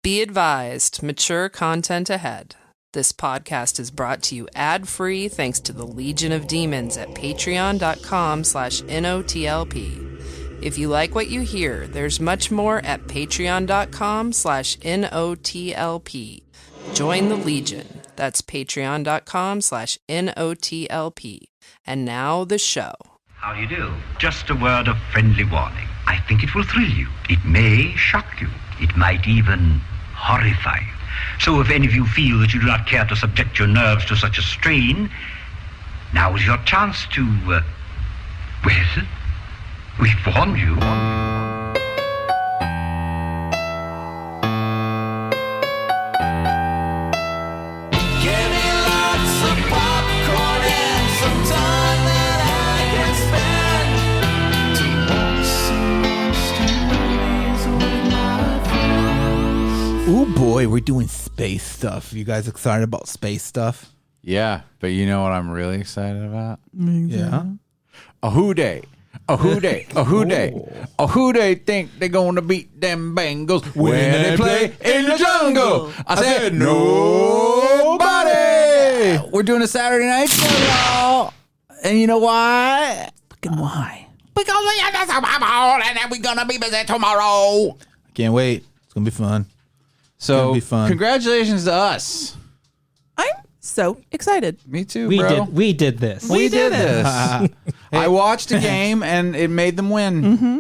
Be advised, mature content ahead. This podcast is brought to you ad-free thanks to the Legion of Demons at patreon.com/NOTLP. If you like what you hear, there's much more at patreon.com/NOTLP. Join the Legion. That's patreon.com/NOTLP. And now the show. How do you do? Just a word of friendly warning. I think it will thrill you. It may shock you. It might even horrify you. So if any of you feel that you do not care to subject your nerves to such a strain, now is your chance to, well, we've warned you. Oh boy, we're doing space stuff. You guys excited about space stuff? Yeah, but you know what I'm really excited about? Yeah. A who day. A who day. A who day. A who they think they're gonna beat them Bengals when they play in the jungle. I said nobody. We're doing a Saturday night show, y'all. And you know why? Fucking why? Because we have the Super Bowl and then we're gonna be busy tomorrow. I can't wait. It's gonna be fun. So, be fun. Congratulations to us. I'm so excited. Me too, We bro. did this. We did this. I watched a game and it made them win. Mm-hmm.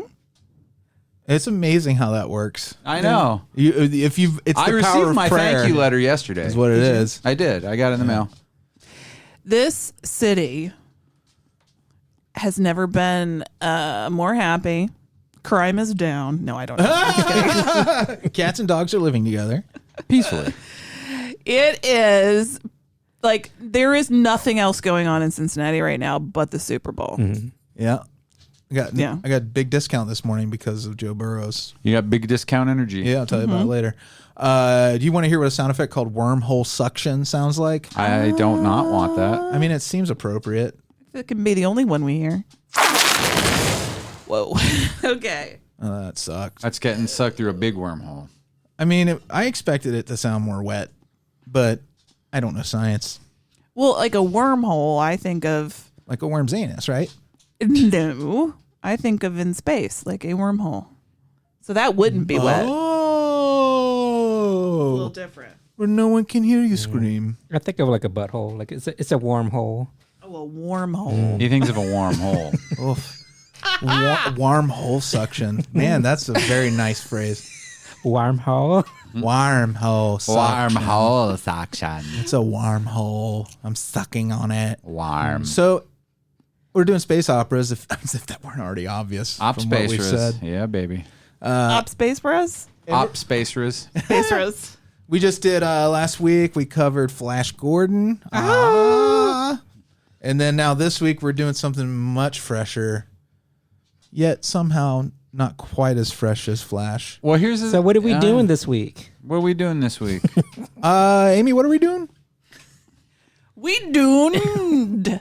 It's amazing how that works. I know. It's I the power received of my prayer. thank you letter yesterday. Is what it is. I did. I got it in the mail. This city has never been more happy. Crime is down. No, I don't know. I'm just kidding. Cats and dogs are living together Peacefully. It is like there is nothing else going on in Cincinnati right now but the Super Bowl. Mm-hmm. Yeah. Yeah. I got a big discount this morning because of Joe Burrow's. You got big discount energy. Yeah, I'll tell you about it later. Do you want to hear what a sound effect called wormhole suction sounds like? I don't not want that. I mean, it seems appropriate. It can be the only one we hear. Whoa. Okay. That sucks. That's getting sucked through a big wormhole. I mean, I expected it to sound more wet, but I don't know science. Well, like a wormhole, I think of Like a worm's anus, right? no. I think of in space, like a wormhole. So that wouldn't be wet. A little Oh, different. where no one can hear you scream. I think of like a butthole. Like it's a warm hole. Oh, a wormhole. He thinks of a wormhole. Oof. Wormhole suction. Man, that's a very nice phrase. Warm hole. Wormhole suction. Wormhole suction. It's a wormhole. I'm sucking on it. Warm. So we're doing space operas, as if that weren't already obvious. Op from what we Spacers. said. Yeah, baby. Op space for us? Op Spacers. Space for us. We just did last week. We covered Flash Gordon. And then now this week we're doing something much fresher, yet somehow not quite as fresh as Flash. Well, here's So what are we doing this week? What are we doing this week? Amy, what are we doing? We duned.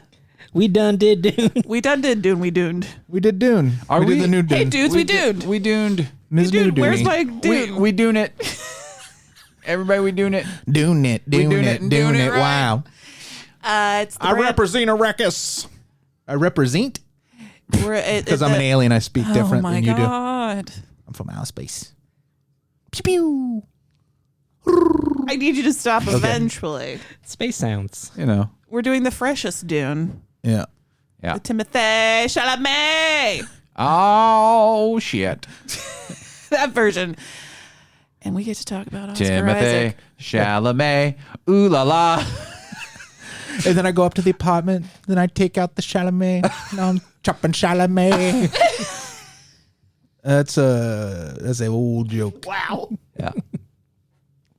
We done did Dune. We done did Dune. We duned. We did Dune. Are we we- did the new Dune. Hey, dudes, we duned. We duned. Ms. New Dude, where's Dune. my Dune? We doing it. Everybody, we doing it. Dune it, We Dune doing it, it and Dune doing it. it right. Wow. It's the I brand- represent a ruckus. I represent because I'm an alien. I speak different oh my than you do. God. I'm from outer space. Pew pew. I need you to stop eventually. Space sounds. You know. We're doing the freshest Dune. Yeah. Yeah. The Timothée Chalamet. Oh, shit. That version. And we get to talk about Oscar Timothée Isaac. Chalamet. Ooh la la. And then I go up to the apartment. Then I take out the Chalamet. Now I'm chopping Chalamet. That's an old joke. Wow. Yeah.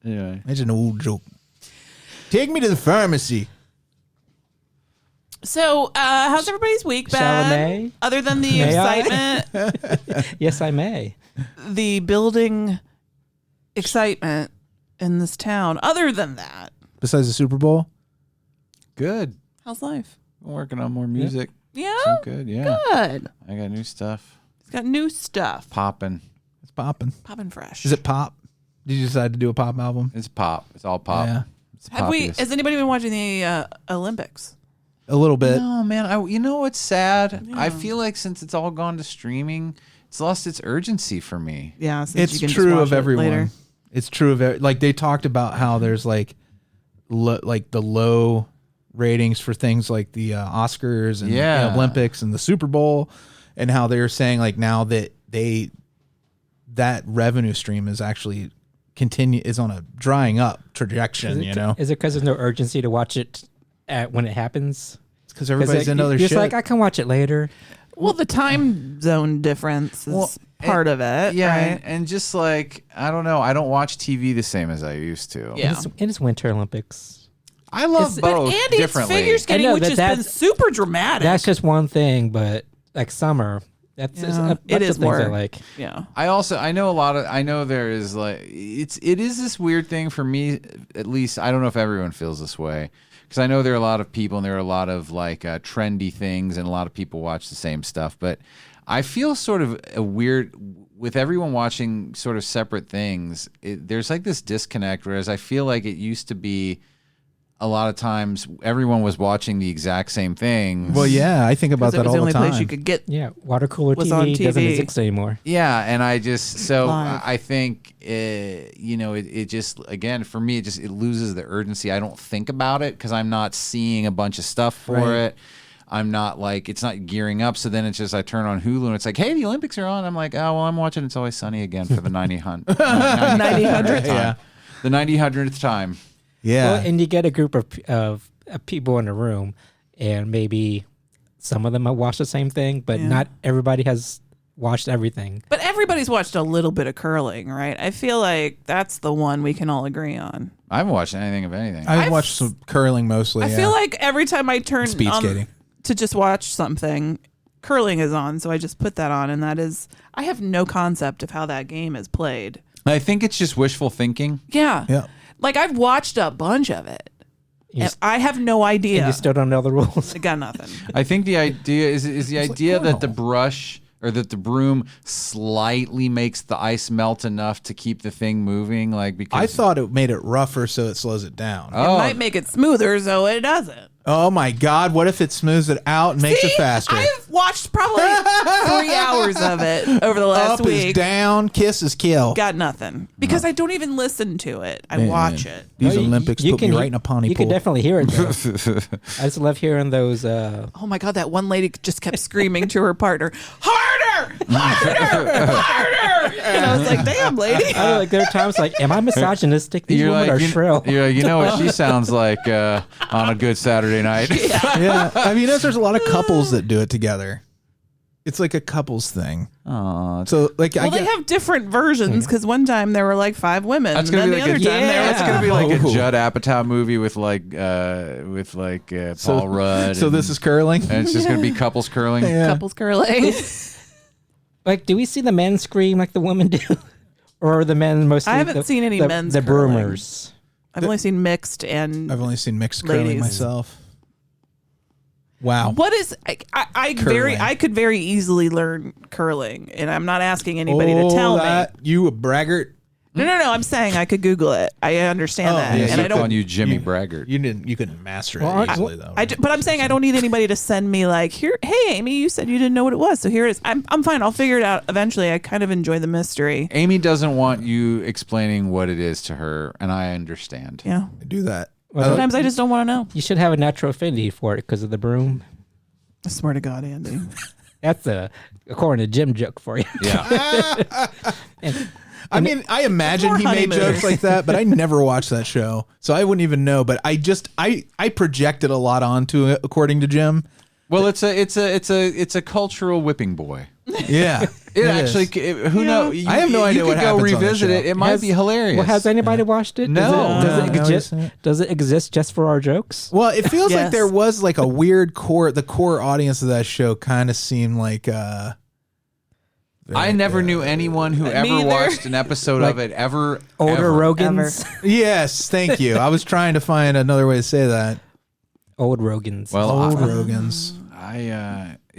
Anyway. That's an old joke. Take me to the pharmacy. So, how's everybody's week been? Chalamet? Other than the May I? excitement, Yes, I may. the building excitement in this town. Other than that, Besides the Super Bowl? Good. how's life? I'm working on more music. Yeah, So good, yeah. good. I got new stuff He's got new stuff. popping. It's popping. Poppin' fresh. Is it pop? Did you decide to do a pop album? It's pop. It's all pop. Yeah. It's Has anybody been watching the Olympics? A little bit. No, man. You know what's sad? Yeah. I feel like since it's all gone to streaming, it's lost its urgency for me. Yeah, since It's you can true just watch of it everyone. later. It's true of like they talked about how there's like the low ratings for things like the Oscars and the Olympics and the Super Bowl, and how they're saying like now that that revenue stream is actually is on a drying up trajectory. Is it because there's no urgency to watch it when it happens? It's because everybody's into other shit. shit. Like I can watch it later. Well, the time zone difference is part of it. Yeah, right? and just like I don't know, I don't watch TV the same as I used to. Yeah. And it's Winter Olympics. I love But both Andy, it's differently. figure skating, I know which has been super dramatic. That's just one thing, but like summer, that's it is things more I like. Yeah. I know there is like it is this weird thing for me, at least. I don't know if everyone feels this way, because I know there are a lot of people and there are a lot of like trendy things and a lot of people watch the same stuff, but I feel sort of a weird with everyone watching sort of separate things. There's like this disconnect, whereas I feel like it used to be a lot of times everyone was watching the exact same thing. Well, yeah, I think about that all the time. It was the only place you could get. Yeah, water cooler was on TV doesn't exist anymore. Yeah, and I just Live. I think it just again for me it loses the urgency. I don't think about it because I'm not seeing a bunch of stuff for it. I'm not like it's not gearing up. So then it's just I turn on Hulu and it's like, hey, the Olympics are on. I'm like, oh well, I'm watching It's Always Sunny again for the 90th time. Yeah. The 90th time. Yeah. Well, and you get a group of people in a room, and maybe some of them have watched the same thing, but not everybody has watched everything. But everybody's watched a little bit of curling, right? I feel like that's the one we can all agree on. I haven't watched anything of anything. I've watched some curling mostly. I feel like every time I turn Speed on skating to just watch something, curling is on, so I just put that on, and that is, I have no concept of how that game is played. I think it's just wishful thinking. Yeah. Yeah. Like, I've watched a bunch of it, and I have no idea. And you still don't know the rules. I got nothing. I think the idea is the idea that the brush or that the broom slightly makes the ice melt enough to keep the thing moving. Like because I thought it made it rougher so it slows it down. It might make it smoother, so it doesn't. Oh my God! What if it smooths it out and makes it faster? I've watched probably 3 hours of it over the last Up week. is down, kiss is kill. Got nothing because I don't even listen to it. I watch it. These No, Olympics put me right in a pony You pool. can definitely hear it, though. I just love hearing those. Oh my God, that one lady just kept screaming to her partner, harder, harder, harder. And I was like, damn, lady. I like there are times like, am I misogynistic? These women are shrill. You're like, you know what she sounds like on a good Saturday night. Yeah, I mean, there's a lot of couples that do it together. It's like a couples thing. Aw. So, like, Well, they have different versions because one time there were like 5 women. That's And gonna then be the like other time there that's was gonna be like a Oh. Judd Apatow movie with Paul Rudd. So this is curling. and it's just gonna be couples curling. Yeah. couples curling. Like, do we see the men scream like the women do, or are the men mostly? I haven't seen any men's the curling. broomers. I've only seen mixed and I've only seen mixed curling Ladies. myself. Wow. what is I could very easily learn curling, and I'm not asking anybody to tell me. You a braggart? No. I'm saying I could Google it. I understand that, yeah, and I'm I don't. calling you Jimmy Braggart. You couldn't master it Well, easily though. But I'm saying I don't need anybody to send me like here. Hey, Amy, you said you didn't know what it was, so here it is. I'm fine. I'll figure it out eventually. I kind of enjoy the mystery. Amy doesn't want you explaining what it is to her, and I understand. Yeah. do that. Well, Sometimes I just don't want to know. You should have a natural affinity for it because of the broom. I swear to God, Andy. That's according to Jim joke for you. Yeah. I mean, I imagine more he made honeymooners. jokes like that, but I never watched that show, so I wouldn't even know. But I projected a lot onto it, according to Jim. Well, it's a cultural whipping boy. Yeah, It actually, who knows? I have no idea You what could go happens on that revisit show. it. It might be hilarious. Well, has anybody watched it? No. Does it exist just for our jokes? Well, it feels like Yes. there was like a weird core. The core audience of that show kind of seemed like. I never knew anyone who ever neither. watched an episode of it ever. Older ever. Rogans. Yes, thank you. I was trying to find another way to say that. Old Rogans. Well, Old Rogans.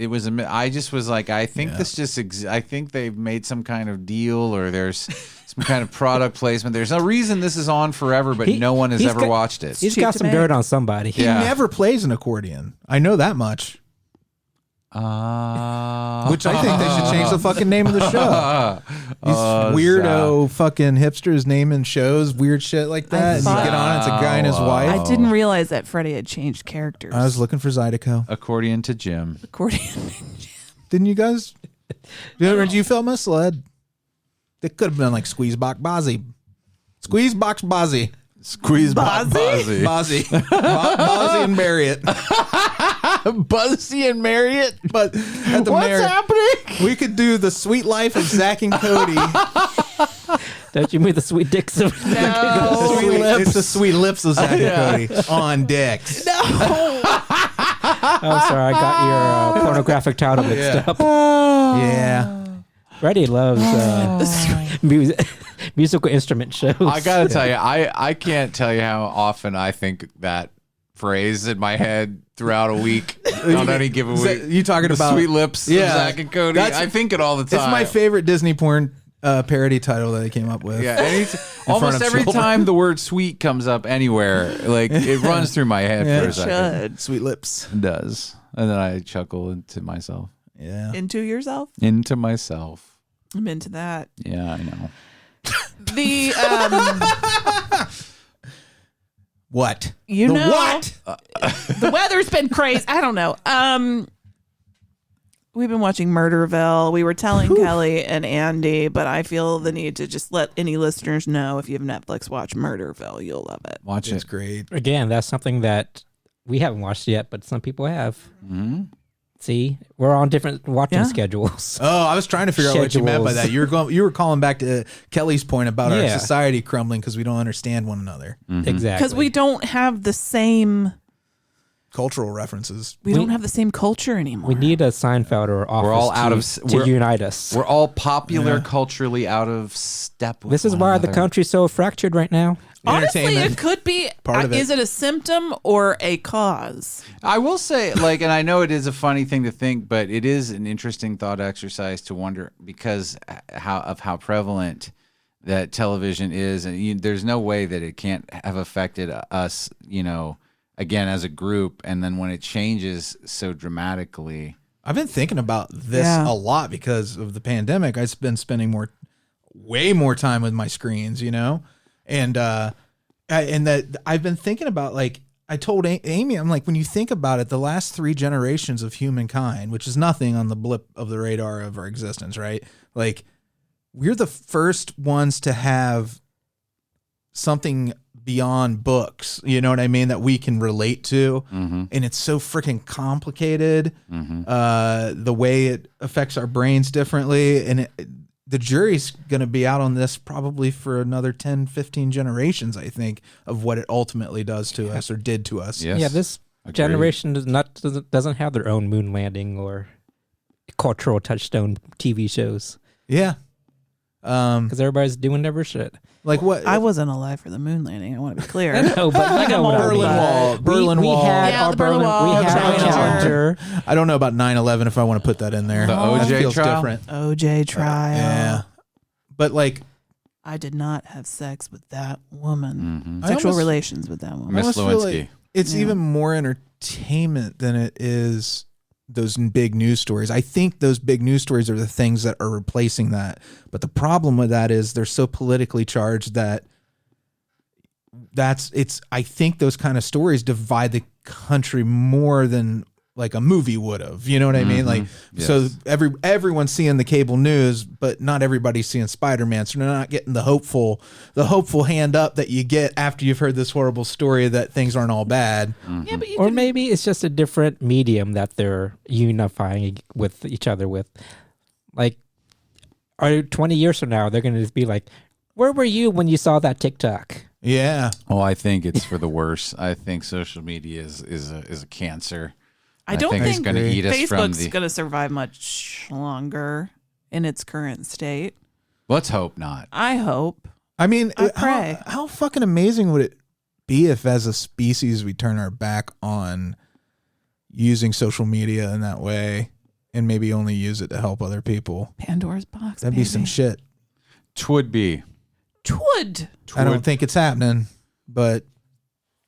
It was. I just was like, I think this just. I think they've made some kind of deal, or there's some kind of product placement. There's no reason this is on forever, but no one has ever watched it. He's got some dirt on somebody. He never plays an accordion. I know that much. Which I think they should change the fucking name of the show. These weirdo fucking hipsters naming shows weird shit like that. And you get on, it's a guy and his wife. I didn't realize that Freddie had changed characters. I was looking for Zydeco. Accordion to Jim. Accordion. Didn't you guys? Did you feel misled? It could have been like Squeezebox Bozzy. Squeezebox Bozzy. Squeezebox Bozzy. Bozzy and Marriott. Buzzy and Marriott? But at the What's happening? We could do the sweet life of Zach and Cody. Don't you mean the sweet dicks of No. Sweet lips. It's the sweet lips of Zach and Cody on dicks. No. Oh, sorry, I got your pornographic title mixed up. Yeah. Freddie loves musical instrument shows. I gotta tell you, I can't tell you how often I think that phrase in my head throughout a week on any given week. You talking the about sweet lips of Zach and Cody? I think it all the time. It's my favorite Disney porn parody title that they came up with. Yeah, almost every time the word "sweet" comes up anywhere, like it runs through my head for a second. Sweet lips. It does, and then I chuckle into myself. Yeah, Into yourself? Into myself. I'm into that. Yeah, I know. The what? What? The weather's been crazy. I don't know. We've been watching Murderville. We were telling Kelley and Andy, but I feel the need to just let any listeners know, if you have Netflix, watch Murderville. You'll love it. Watch it. It's great. Again, that's something that we haven't watched yet, but some people have. Mm-hmm. See, we're on different watching schedules. Oh, I was trying to figure out what you meant by that. You were calling back to Kelly's point about our society crumbling because we don't understand one another. Mm-hmm. Exactly. Because we don't have the same cultural references. We don't have the same culture anymore. We need a Seinfeld or Office we're all out to unite us. We're all popular culturally out of step with this is why the country's so fractured right now. Honestly, it could be part of it. Is it a symptom or a cause? I will say, and I know it is a funny thing to think, but it is an interesting thought exercise to wonder because of how prevalent that television is, and there's no way that it can't have affected us, again as a group, and then when it changes so dramatically. I've been thinking about this a lot because of the pandemic. I've been spending way more time with my screens, and that I've been thinking about, I told Amy, I'm like, when you think about it, the last 3 generations of humankind, which is nothing on the blip of the radar of our existence, right? Like, we're the first ones to have something beyond books, you know what I mean, that we can relate to. Mm-hmm. And it's so freaking complicated, the way it affects our brains differently. And the jury's going to be out on this probably for another 10, 15 generations, I think, of what it ultimately does to us or did to us. Yes. Yeah, this generation doesn't have their own moon landing or cultural touchstone TV shows. Yeah. Because everybody's doing their shit. Like what? I wasn't alive for the moon landing. I want to be clear. No, but you know what Berlin Wall. Berlin Wall. We had the Berlin Wall. We had our Challenger. I don't know about 9/11 if I want to put that in there. The OJ that feels trial? different. OJ trial. Yeah. But I did not have sex with that woman. Mm-hmm. Sexual relations with that woman. Miss almost feel Lewinsky. like it's even more entertainment than it is those big news stories. I think those big news stories are the things that are replacing that. But the problem with that is they're so politically charged that I think those kind of stories divide the country more than like a movie would have. You know what I mean? Like, so everyone's seeing the cable news, but not everybody's seeing Spider-Man. So they're not getting the hopeful hand up that you get after you've heard this horrible story that things aren't all bad. Yeah, but Or maybe it's just a different medium that they're unifying with each other with. Like, 20 years from now, they're going to just be like, where were you when you saw that TikTok? Yeah. Oh, I think it's for the worse. I think social media is a cancer. I don't think it's going to eat us from Facebook's going to survive much longer in its current state. Let's hope not. I hope. I mean, I pray. how fucking amazing would it be if as a species we turn our back on using social media in that way? and maybe only use it to help other people. Pandora's box. That'd be some shit. Twould be. Twould. I don't think it's happening, but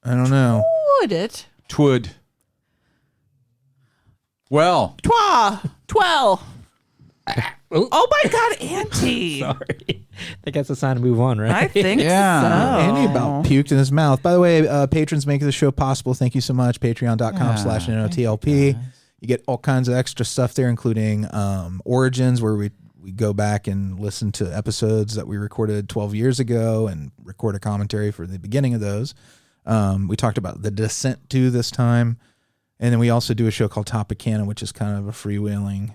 I don't know. Would it? Twould. Well. Twa. Twelve. Oh my God, Auntie. Sorry. I think that's a sign to move on, right? I think so. Andy about puked in his mouth. By the way, patrons make the show possible. Thank you so much. Patreon.com/NOTLP. You get all kinds of extra stuff there, including Origins, where we go back and listen to episodes that we recorded 12 years ago and record a commentary for the beginning of those. We talked about The Descent 2 this time. And then we also do a show called Topicana, which is kind of a freewheeling.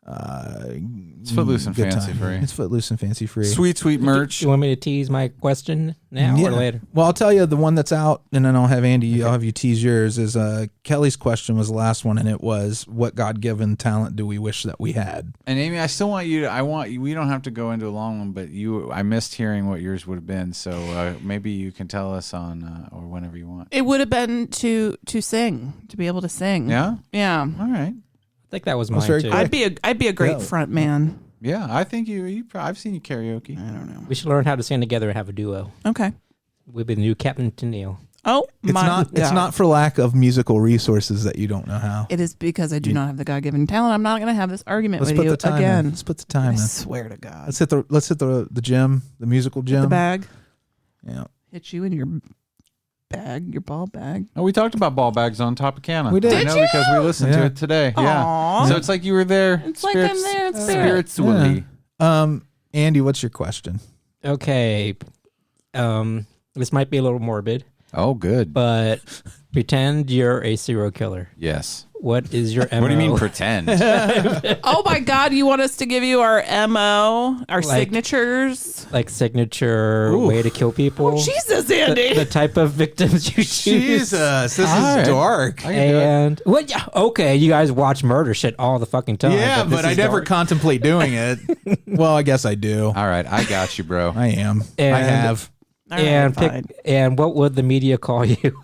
It's footloose and fancy free. It's footloose and fancy free. Sweet merch. You want me to tease my question now or later? Well, I'll tell you the one that's out, and then I'll have Andy. I'll have you tease yours. Is Kelley's question was the last one, and it was, "What God-given talent do we wish that we had?" And Amy, I still want you to. We don't have to go into a long one, but I missed hearing what yours would have been. So maybe you can tell us on or whenever you want. It would have been to sing, to be able to sing. Yeah. Yeah. All right. I think that was mine too. I'd be a great front man. Yeah, I think I've seen you karaoke. I don't know. We should learn how to sing together and have a duo. Okay. We'll be the new Captain Tennille. Oh, it's not for lack of musical resources that you don't know how. It is because I do not have the God-given talent. I'm not going to have this argument with you again. again. Let's put the time in. I swear to God. Let's hit the gym, the musical gym. The bag. Yeah. Hit you in your bag, your ball bag. Oh, we talked about ball bags on Topicana. We did. I know because we listened to it today. Yeah. Aww. So it's like you were there. It's like I'm there in spirit. Spiritually. Yeah. Andy, what's your question? Okay. This might be a little morbid. Oh, good. But pretend you're a serial killer. Yes. What is your MO? What do you mean pretend? Oh my God, you want us to give you our MO, our signatures? Like signature way to kill people? Oh, Jesus, Andy. The type of victims you choose. Jesus, this is dark. And what? Yeah, okay, you guys watch murder shit all the fucking time. Yeah, but I never contemplate doing it. Well, I guess I do. All right, I got you, bro. I am. And, I have. And what would the media call you?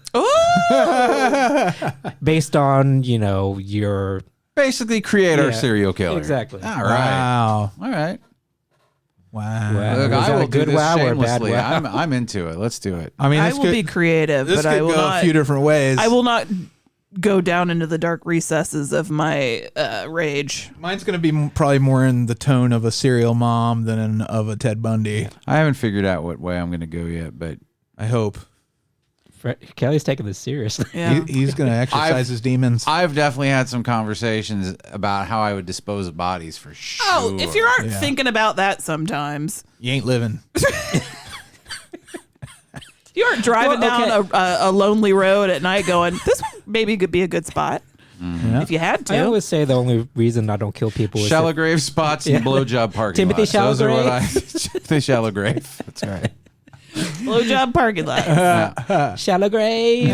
Based on, your... Basically create our serial killer. Exactly. All right. Wow. All right. Wow. Look, Was I that will a good do this wow or a bad shamelessly. wow? I'm into it. Let's do it. I mean, I will be creative, this but I could will go not. a few different ways. I will not go down into the dark recesses of my rage. Mine's going to be probably more in the tone of a serial mom than of a Ted Bundy. I haven't figured out what way I'm going to go yet, but I hope. Kelly's taking this seriously. Yeah. He's going to exercise his demons. I've definitely had some conversations about how I would dispose of bodies for sure. Oh, if you aren't thinking about that sometimes. You ain't living. You aren't driving down a lonely road at night going, this maybe could be a good spot. Yeah. If you had to. I always say the only reason I don't kill people is shallow grave spots and blowjob parking Timothy lots. Shallow Those are what Grave. Timothy Shallow Grave. That's right. Blowjob parking lot. Shallow grave.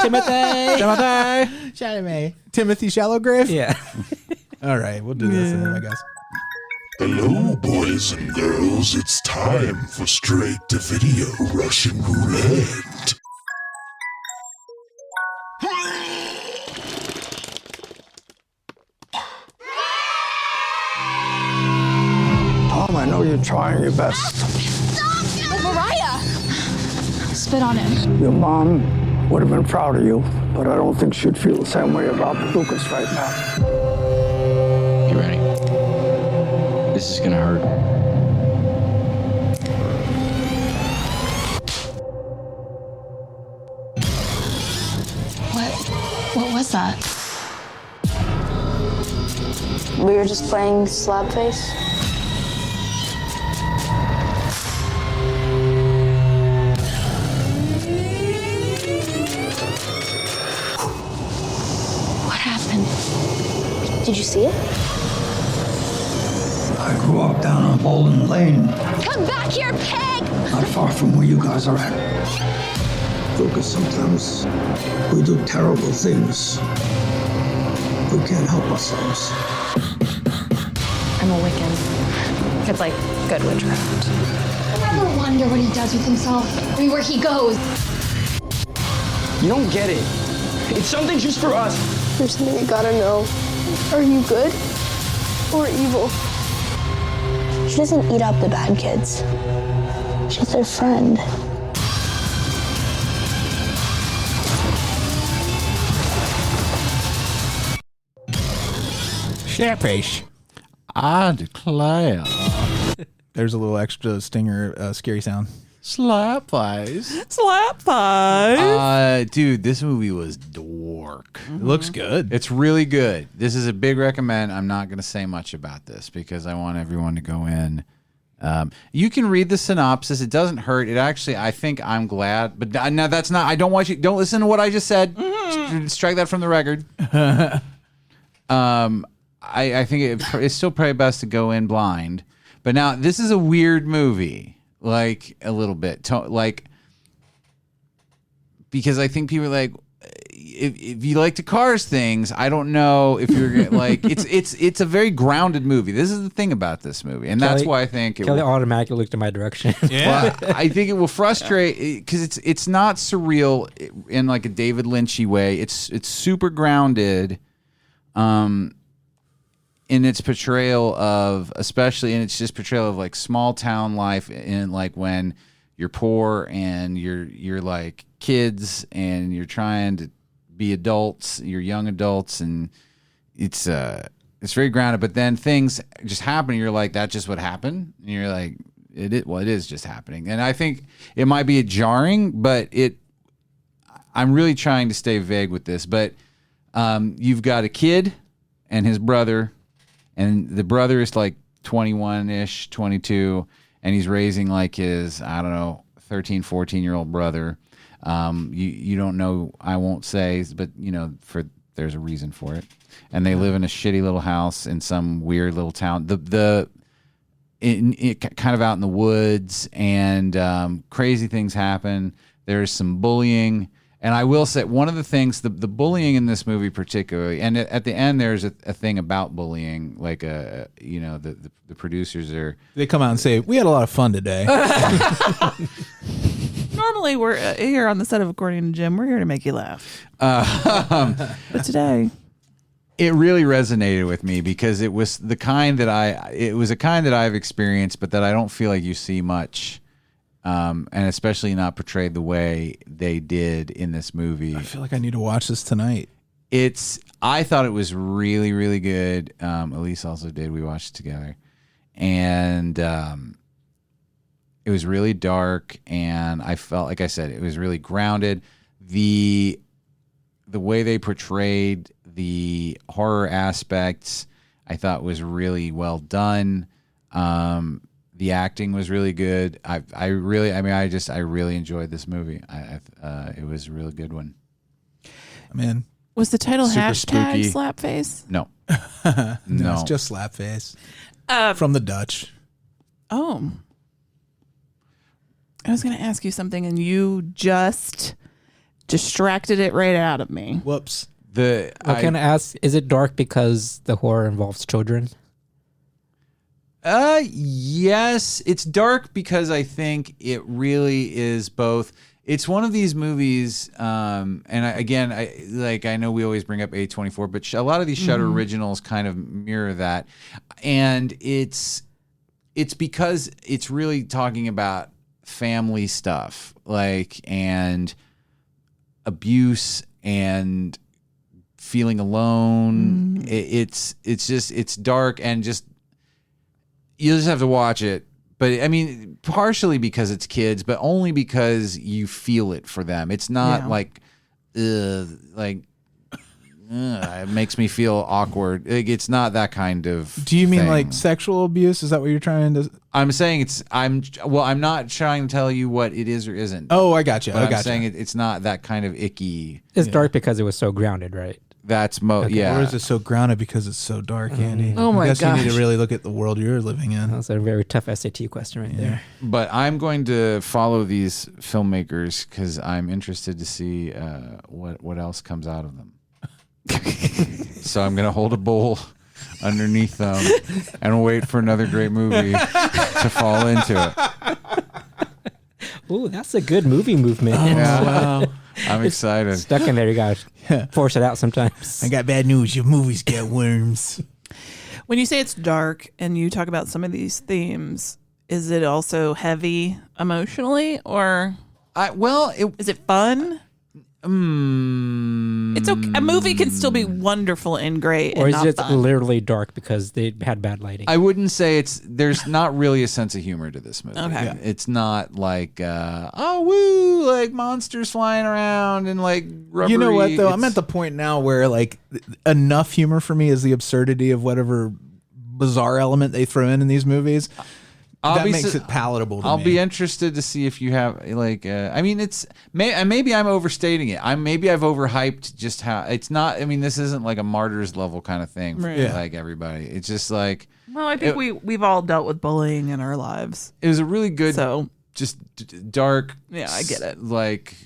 Timothy Shallowgrave? Yeah. All right, we'll do this then, I guess. Hello, boys and girls. It's time for Straight-to-Video Russian Roulette. Tom, I know you're trying your best. But Mariah! Spit on him. Your mom would have been proud of you, but I don't think she'd feel the same way about Lucas right now. You ready? This is gonna hurt. What was that? We were just playing slap face. What happened? Did you see it? I grew up down on Bowling Lane, Come back here, pig! not far from where you guys are at. Lucas, sometimes we do terrible things. We can't help ourselves. I'm a Wiccan. It's like good witchcraft. I never wonder what he does with himself. I mean, where he goes. You don't get it. It's something just for us. There's something you gotta know. Are you good or evil? She doesn't eat up the bad kids. She's their friend. Sheepish. I declare. There's a little extra stinger, scary sound. Slap face. Slap five. Dude, this movie was dork. It looks good. It's really good. This is a big recommend. I'm not going to say much about this because I want everyone to go in. You can read the synopsis. It doesn't hurt. It actually, I think I'm glad. But no, that's not. I don't want you. Don't listen to what I just said. Strike that from the record. I think it's still probably best to go in blind. But now this is a weird movie. Like a little bit, like, because I think people are like, if you like to Cars things, I don't know if you're like, it's a very grounded movie. This is the thing about this movie, and that's why I think Kelley automatically looked in my direction. Yeah, well, I think it will frustrate because it's not surreal in like a David Lynchy way. It's super grounded. In its portrayal of, especially in its just portrayal of like small town life, in like when you're poor and you're like kids and you're trying to be adults, you're young adults, and it's very grounded. But then things just happen. And you're like, that's just what happened. And you're like, it is just happening. And I think it might be jarring, but I'm really trying to stay vague with this. But you've got a kid and his brother. And the brother is like 21-ish, 22, and he's raising like his, I don't know, 13, 14-year-old brother. You don't know, I won't say, but, you know, there's a reason for it. And they live in a shitty little house in some weird little town. Kind of out in the woods, and crazy things happen. There's some bullying. And I will say, one of the things, the bullying in this movie particularly, and at the end there's a thing about bullying, like the producers are... They come out and say, we had a lot of fun today. Normally we're here on the set of According to Jim. We're here to make you laugh. But today... It really resonated with me because it was a kind that I've experienced, but that I don't feel like you see much. And especially not portrayed the way they did in this movie. I feel like I need to watch this tonight. I thought it was really, really good. Alise also did. We watched it together. And it was really dark, and I felt, like I said, it was really grounded. The way they portrayed the horror aspects, I thought was really well done. The acting was really good. I really enjoyed this movie. It was a really good one. Man, was the title Super hashtag spooky. Slapface? No, no, it's just Slapface from the Dutch. Oh, I was going to ask you something, and you just distracted it right out of me. Whoops. I can ask: is it dark because the horror involves children? Yes, it's dark because I think it really is both. It's one of these movies, and I know we always bring up A24, but a lot of these Shudder originals kind of mirror that, and it's because it's really talking about family stuff, and abuse and feeling alone. It's dark, and just you just have to watch it. But I mean, partially because it's kids, but only because you feel it for them. It's not it makes me feel awkward. It's not that kind of. Do you mean thing. like sexual abuse? Is that what you're trying to? I'm saying I'm not trying to tell you what it is or isn't. Oh, I got you. But I'm saying it's not that kind of icky. It's dark because it was so grounded, right? That's yeah. Or is it so grounded because it's so dark, Andy? Oh my gosh. You need to really look at the world you're living in. That's a very tough SAT question right there. But I'm going to follow these filmmakers because I'm interested to see what else comes out of them. So I'm going to hold a bowl underneath them and wait for another great movie to fall into it. Ooh, that's a good movie movement. Oh, wow. I'm excited. Stuck in there, you gotta force it out sometimes. I got bad news. Your movies get worms. When you say it's dark and you talk about some of these themes, is it also heavy emotionally, or is it fun? It's okay. A movie can still be wonderful and great, or and is not it fun. literally dark because they had bad lighting? I wouldn't say there's not really a sense of humor to this movie. Okay. Yeah. It's not like, oh, woo, like monsters flying around and like rubbery. You know what, though? I'm at the point now where, like, enough humor for me is the absurdity of whatever bizarre element they throw in these movies. That makes it palatable to me. I'll be interested to see if you have, like, I mean, maybe I'm overstating it. Maybe I've overhyped just how it's not. I mean, this isn't like a Martyrs level kind of thing for like everybody. It's just like, well, I think we've all dealt with bullying in our lives. It was a really good, so just dark. Yeah, I get it. Like,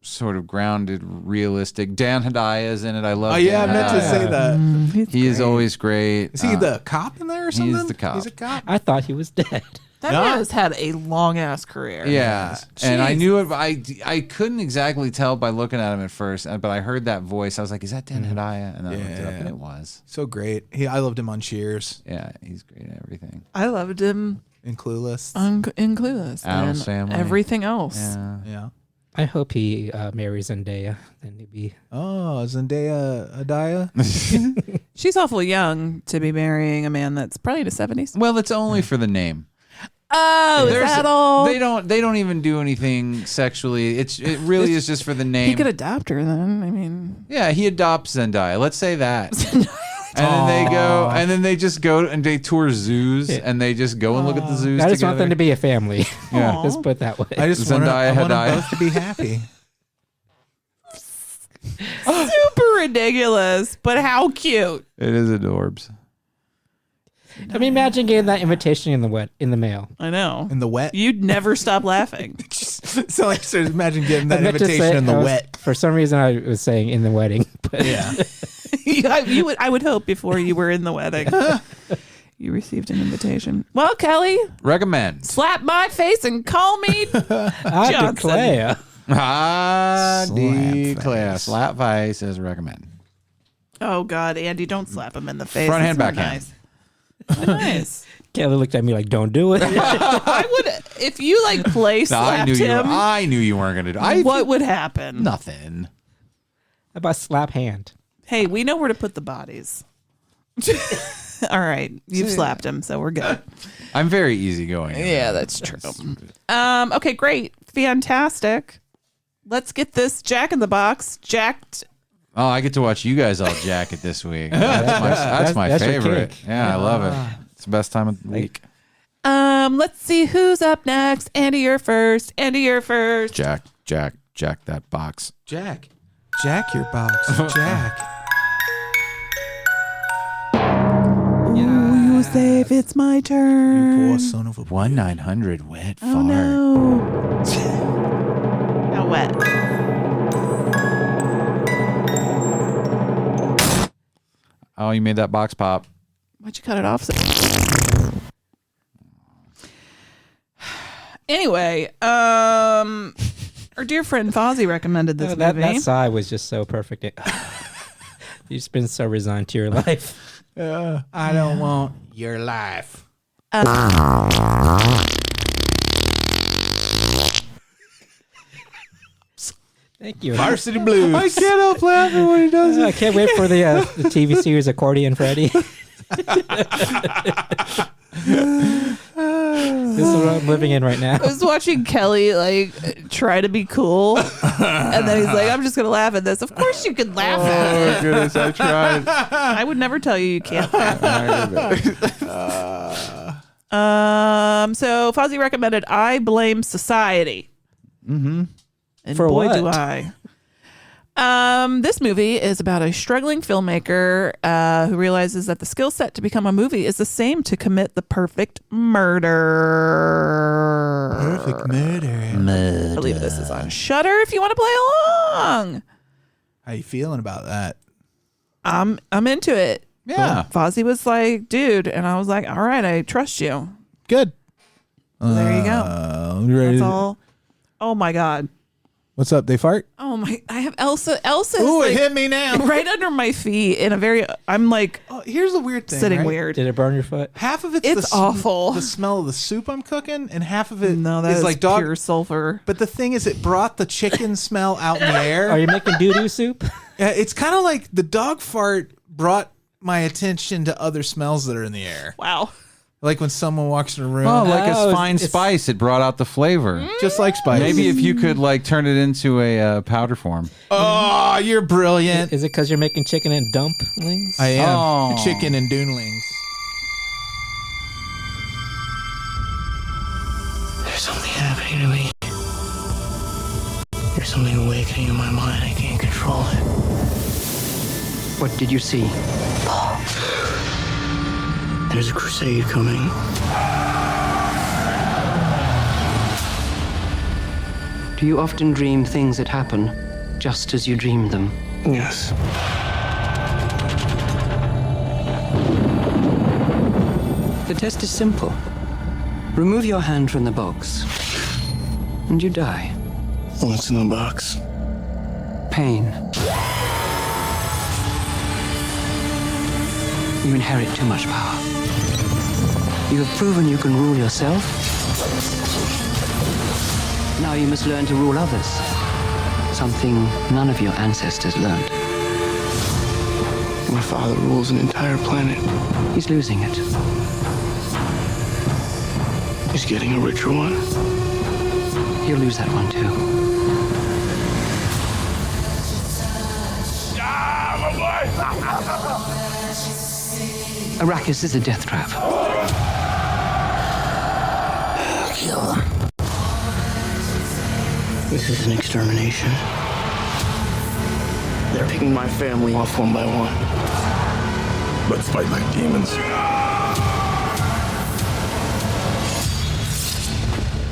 sort of grounded, realistic. Dan Hidaya's in it. I love. Oh yeah, Dan I meant to say that. He is always great. Is he the cop in there or something? He's the cop. He's a cop. I thought he was dead. That man has had a long ass career. Yeah, and I knew it. I couldn't exactly tell by looking at him at first, but I heard that voice. I was like, "Is that Dan Hidaya?" And then I looked it up, and it was. So great. I loved him on Cheers. Yeah, he's great at everything. I loved him in Clueless. In Clueless, Addams and Family. everything else. Yeah. I hope he marries Zendaya. Then he'd be. Oh, Zendaya. She's awful young to be marrying a man that's probably in his 70s. Well, it's only for the name. Oh, is that all? They don't even do anything sexually. It really is just for the name. He could adopt her then. I mean, yeah, he adopts Zendaya. Let's say that. And then they go, and then they just go and they tour zoos, and they just go and look at the zoos. I just want them to be a family. Yeah, just put it that way. I just want them both to be happy. Super ridiculous, but how cute! It is adorbs. I mean, imagine getting that invitation in the mail. I know. In the wet? You'd never stop laughing. So imagine getting that invitation in the wet. For some reason, I was saying in the wedding. But yeah. I would hope before you were in the wedding, you received an invitation. Well, Kelley. Recommend. Slap my face and call me Johnson. Declare. Slap face says recommend. Oh, God, Andy, don't slap him in the face. Front hand, It's not back hand. nice. Nice. Kelley looked at me like, "Don't do it." I would if you like play slapped him. I knew you weren't going to do it. What would happen? Nothing. How about slap hand? Hey, we know where to put the bodies. All right, you've slapped him, so we're good. I'm very easygoing. Yeah, that's true. Okay, great, fantastic. Let's get this Jack in the Box jacked. Oh, I get to watch you guys all jack it this week. That's my favorite. Yeah, I love it. It's the best time of the week. Let's see who's up next. Andy, you're first. Jack that box. Jack your box. Jack. Ooh, you safe. It's my turn. You poor son of a 1-900 wet fart. Oh no. How wet? Oh, you made that box pop. Why'd you cut it off? Anyway, our dear friend Fozzie recommended this movie. That sigh was just so perfect. You've just been so resigned to your life. I don't want your life. Thank you. Varsity Blues. I can't help laughing when he does it. I can't wait for the TV series Accordion Freddy. This is what I'm living in right now. I was watching Kelley try to be cool, and then he's like, "I'm just gonna laugh at this." Of course, you could laugh at it. Oh goodness, I tried. I would never tell you can't laugh at it. So Fozzie recommended "I Blame Society." Mm-hmm. And For boy, what? do I. This movie is about a struggling filmmaker who realizes that the skill set to become a movie is the same to commit the perfect murder. Perfect murder. I believe this is on Shudder if you want to play along. How you feeling about that? I'm into it. Yeah. Fozzie was like, dude, and I was like, all right, I trust you. Good. There you go. You ready That's all. Oh my God. What's up? They fart? Oh my! I have Elsa. Elsa's Ooh, like it hit me now. right under my feet in a very. I'm like, oh, here's the weird thing. Sitting right? weird. Did it burn your foot? Half of it's awful. The smell of the soup I'm cooking, and half of it is like dog pure sulfur. But the thing is, it brought the chicken smell out in the air. Are you making doo-doo soup? Yeah, it's kind of like the dog fart brought my attention to other smells that are in the air. Wow. Like when someone walks in a room. Oh, like a fine spice. It brought out the flavor. Just like spice. Maybe if you could like turn it into a powder form. Oh, you're brilliant. Is it because you're making chicken and dumplings? I am. Oh. Chicken and dunelings. There's something happening to me. There's something awakening in my mind. I can't control it. What did you see? There's a crusade coming. Do you often dream things that happen just as you dreamed them? Yes. The test is simple. Remove your hand from the box, and you die. What's in the box? Pain. You inherit too much power. You have proven you can rule yourself. Now you must learn to rule others. Something none of your ancestors learned. My father rules an entire planet. He's losing it. He's getting a richer one. He'll lose that one too. Arrakis is a death trap. Kill them. This is an extermination. They're picking my family off one by one. Let's fight like demons.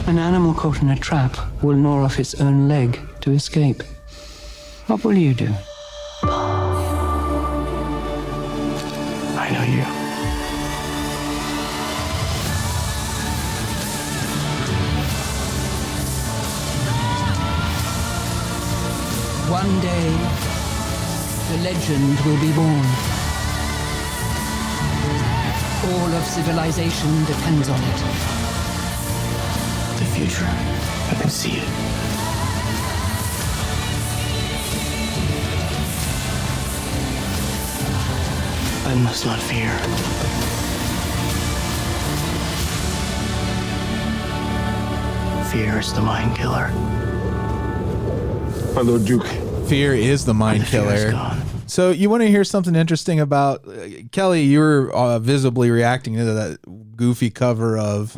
An animal caught in a trap will gnaw off its own leg to escape. What will you do? I know you. One day, the legend will be born. All of civilization depends on it. The future. I can see it. I must not fear. Fear is the mind killer. My Lord Duke. Fear is the mind killer. So you want to hear something interesting about Kelley? You were visibly reacting to that goofy cover of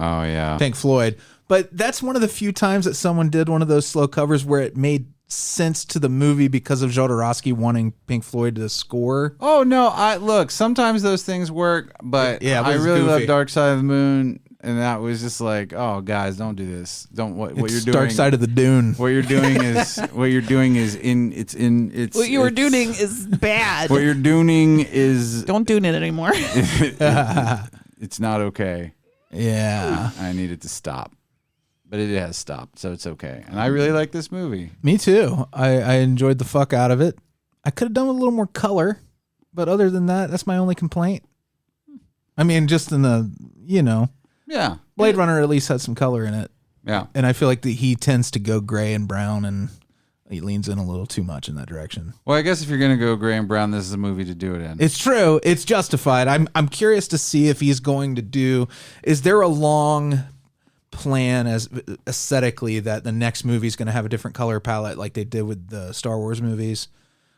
Pink Floyd. But that's one of the few times that someone did one of those slow covers where it made sense to the movie because of Jodorowsky wanting Pink Floyd to score. Oh no! Look. Sometimes those things work, but yeah, I really goofy. love Dark Side of the Moon, and that was just like, oh guys, don't do this. Don't what you're doing. Dark Side of the Dune. What you're doing is what you're doing is What you were doing is bad. What you're doing is don't do it anymore. It's not okay. Yeah, I need it to stop. But it has stopped, so it's okay. And I really like this movie. Me too. I enjoyed the fuck out of it. I could have done with a little more color, but other than that, that's my only complaint. I mean, just in the, Yeah. Blade Runner at least had some color in it. Yeah. And I feel like he tends to go gray and brown, and he leans in a little too much in that direction. Well, I guess if you're going to go gray and brown, this is a movie to do it in. It's true. It's justified. I'm curious to see if he's going to do, is there a long plan as aesthetically that the next movie is going to have a different color palette like they did with the Star Wars movies?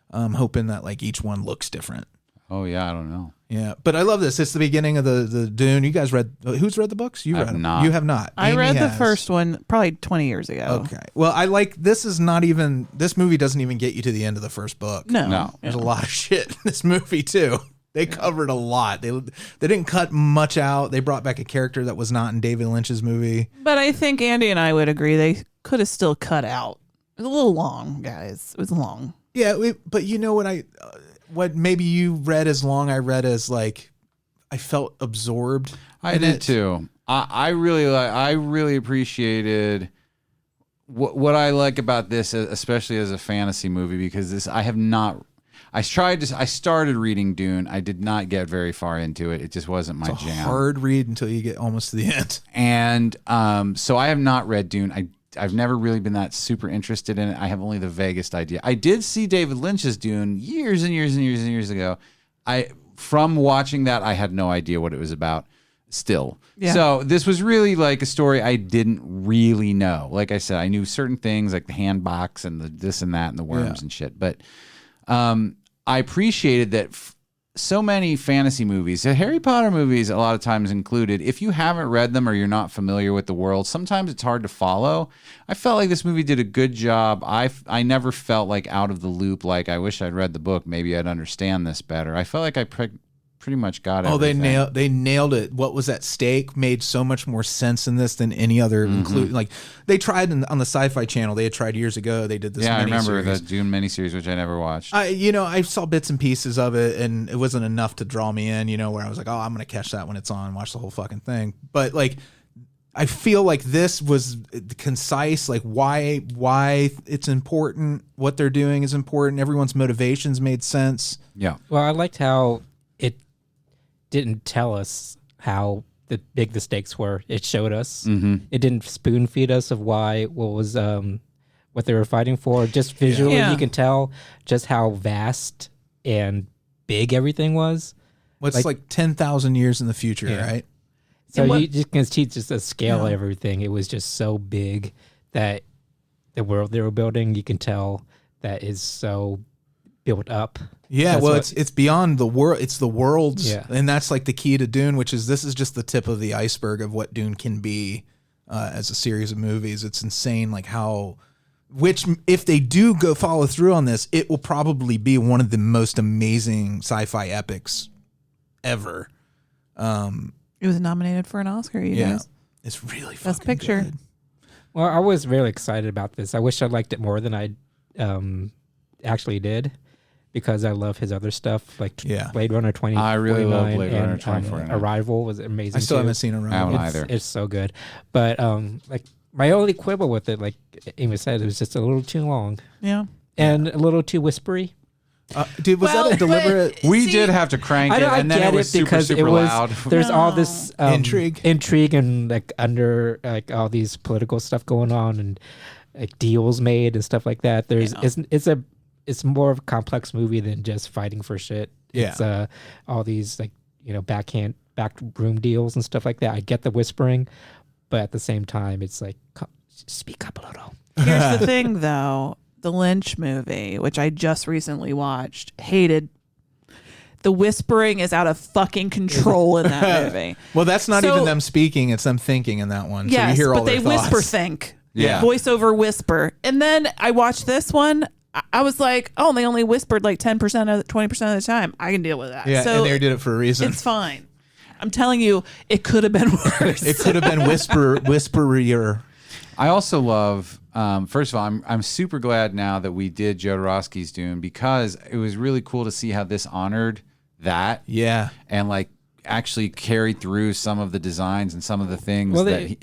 I'm hoping that like each one looks different. Oh yeah, I don't know. Yeah, but I love this. It's the beginning of the Dune. You guys who's read the books? You read them. Not. You have not. I Amy read the has. first one probably 20 years ago. Okay. Well, this movie doesn't even get you to the end of the first book. No. There's a lot of shit in this movie too. They covered a lot. They didn't cut much out. They brought back a character that was not in David Lynch's movie. But I think Andy and I would agree they could have still cut out. It was a little long, guys. It was long. Yeah, but you know what maybe you read as long, I read as like I felt absorbed. I did too. I really appreciated what I like about this, especially as a fantasy movie, because I started reading Dune. I did not get very far into it. It just wasn't my it's a jam. hard read until you get almost to the end. And so I have not read Dune. I've never really been that super interested in it. I have only the vaguest idea. I did see David Lynch's Dune years and years and years and years ago. From watching that, I had no idea what it was about still. Yeah. So this was really like a story I didn't really know. Like I said, I knew certain things like the hand box and the this and that and the worms and shit. But I appreciated that so many fantasy movies, Harry Potter movies a lot of times included, if you haven't read them or you're not familiar with the world, sometimes it's hard to follow. I felt like this movie did a good job. I never felt like out of the loop, like I wish I'd read the book. Maybe I'd understand this better. I felt like I pretty much got everything. They nailed it. What was at stake made so much more sense in this than any other include. Like they tried on the Sci-Fi Channel. They had tried years ago. They did this. Yeah, I remember the Dune miniseries, which I never watched. I saw bits and pieces of it, and it wasn't enough to draw me in. Where I was like, oh, I'm gonna catch that when it's on, watch the whole fucking thing. But like, I feel like this was concise. Like why it's important. What they're doing is important. Everyone's motivations made sense. Yeah. Well, I liked how it didn't tell us how big the stakes were. It showed us. Mm-hmm. It didn't spoon feed us of what they were fighting for. Just visually, you can tell just how vast and big everything was. What's like 10,000 years in the future, right? So you just can see just the scale of everything. It was just so big that the world they were building, you can tell that is so built up. Yeah, it's beyond the world. It's the worlds, and that's like the key to Dune, this is just the tip of the iceberg of what Dune can be as a series of movies. It's insane, like which if they do go follow through on this, it will probably be one of the most amazing sci-fi epics ever. It was nominated for an Oscar, you guys. It's really fucking Best Picture. good. Well, I was really excited about this. I wish I liked it more than I actually did, because I love his other stuff, like Blade Runner 2049. I really love Blade Runner 2049. Arrival was amazing. I still haven't seen Arrival. I haven't either. It's so good. But like my only quibble with it, like Amy said, it was just a little too long. Yeah. And a little too whispery. Dude, was that a deliberate? We did have to crank it, and then it was super loud. There's all this intrigue and like under like all these political stuff going on, and like deals made and stuff like that. It's more of a complex movie than just fighting for shit. Yeah. It's all these like backroom deals and stuff like that. I get the whispering, but at the same time, it's like speak up a little. Here's the thing, though. The Lynch movie, which I just recently watched, hated. The whispering is out of fucking control in that movie. Well, that's not even them speaking; it's them thinking in that one. Yes, so you hear all but they their thoughts. whisper think. Yeah, voiceover whisper. And then I watched this one. I was like, oh, they only whispered like 10% of 20% of the time. I can deal with that. Yeah, so and they did it for a reason. It's fine. I'm telling you, it could have been worse. It could have been whisperier. I also love. First of all, I'm super glad now that we did Jodorowsky's Dune, because it was really cool to see how this honored that. Yeah, and like actually carried through some of the designs and some of the things that he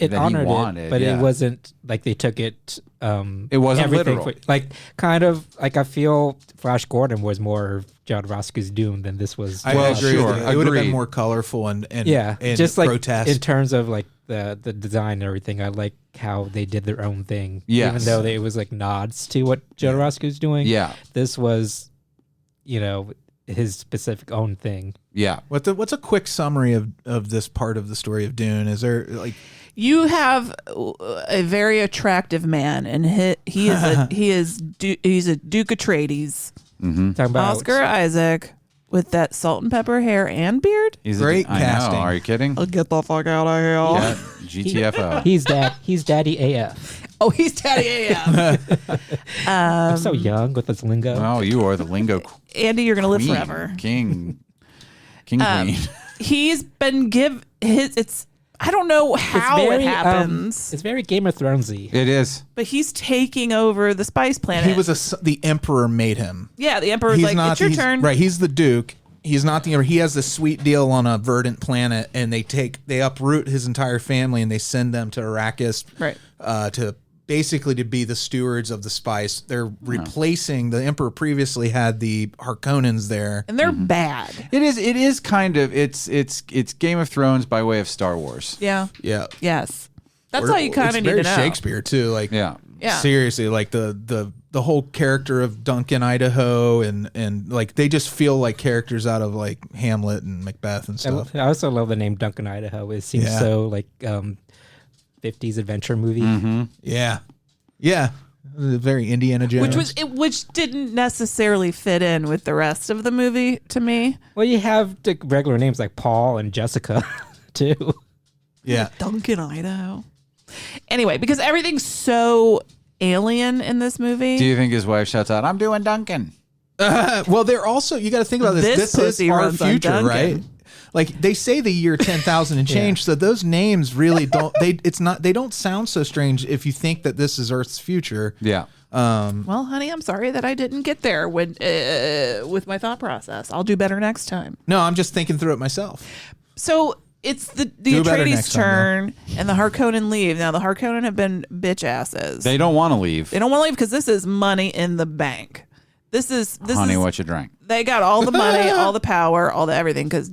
wanted. But it wasn't like they took it. It wasn't literal. Like kind of like I feel Flash Gordon was more Jodorowsky's Dune than this was. I agree. Sure, it would have been more colorful and just like grotesque. In terms of like the design and everything. I like how they did their own thing. Yes. Even though it was like nods to what Jodorowsky was doing. Yeah. This was, his specific own thing. Yeah. What's a quick summary of this part of the story of Dune? Is there like you have a very attractive man, and he's a Duke Atreides. Mm-hmm. Talking about Oscar Isaac with that salt and pepper hair and beard. He's great casting. I know. Are you kidding? Get the fuck out of here. Yeah, GTFO. He's Daddy AF. Oh, he's Daddy AF. I'm so young with this lingo. Oh, you are the lingo. Andy, you're gonna live forever. King Queen. He's been it's. I don't know how it happens. It's very Game of Thronesy. It is. But he's taking over the Spice Planet. He was the Emperor made him. Yeah, the Emperor's it's your turn. Right, he's the Duke. He's not the Emperor. He has this sweet deal on a verdant planet, and they uproot his entire family and they send them to Arrakis, right, to basically to be the stewards of the spice. They're replacing the Emperor previously had the Harkonnens there, and they're bad. It is kind of it's Game of Thrones by way of Star Wars. Yeah. Yes. That's all you kind of need to know. Shakespeare too, like Yeah. seriously, like the whole character of Duncan, Idaho, and like they just feel like characters out of like Hamlet and Macbeth and stuff. I also love the name Duncan, Idaho. It seems so like 50s adventure movie. Mm-hmm. Yeah. Very Indiana Jones. Which didn't necessarily fit in with the rest of the movie to me. Well, you have the regular names like Paul and Jessica too. Yeah. Duncan, Idaho. Anyway, because everything's so alien in this movie. Do you think his wife shouts out, "I'm doing Duncan"? Well, they're also, you got to think about this. This is our future, right? Like they say the year 10,000 and change, so those names really don't. They don't sound so strange if you think that this is Earth's future. Yeah. Well, honey, I'm sorry that I didn't get there with my thought process. I'll do better next time. No, I'm just thinking through it myself. So it's the Atreides turn, and the Harkonnen leave. Now the Harkonnen have been bitch asses. They don't want to leave. They don't want to leave because this is money in the bank. This is Honey, what you drank? They got all the money, all the power, all the everything, because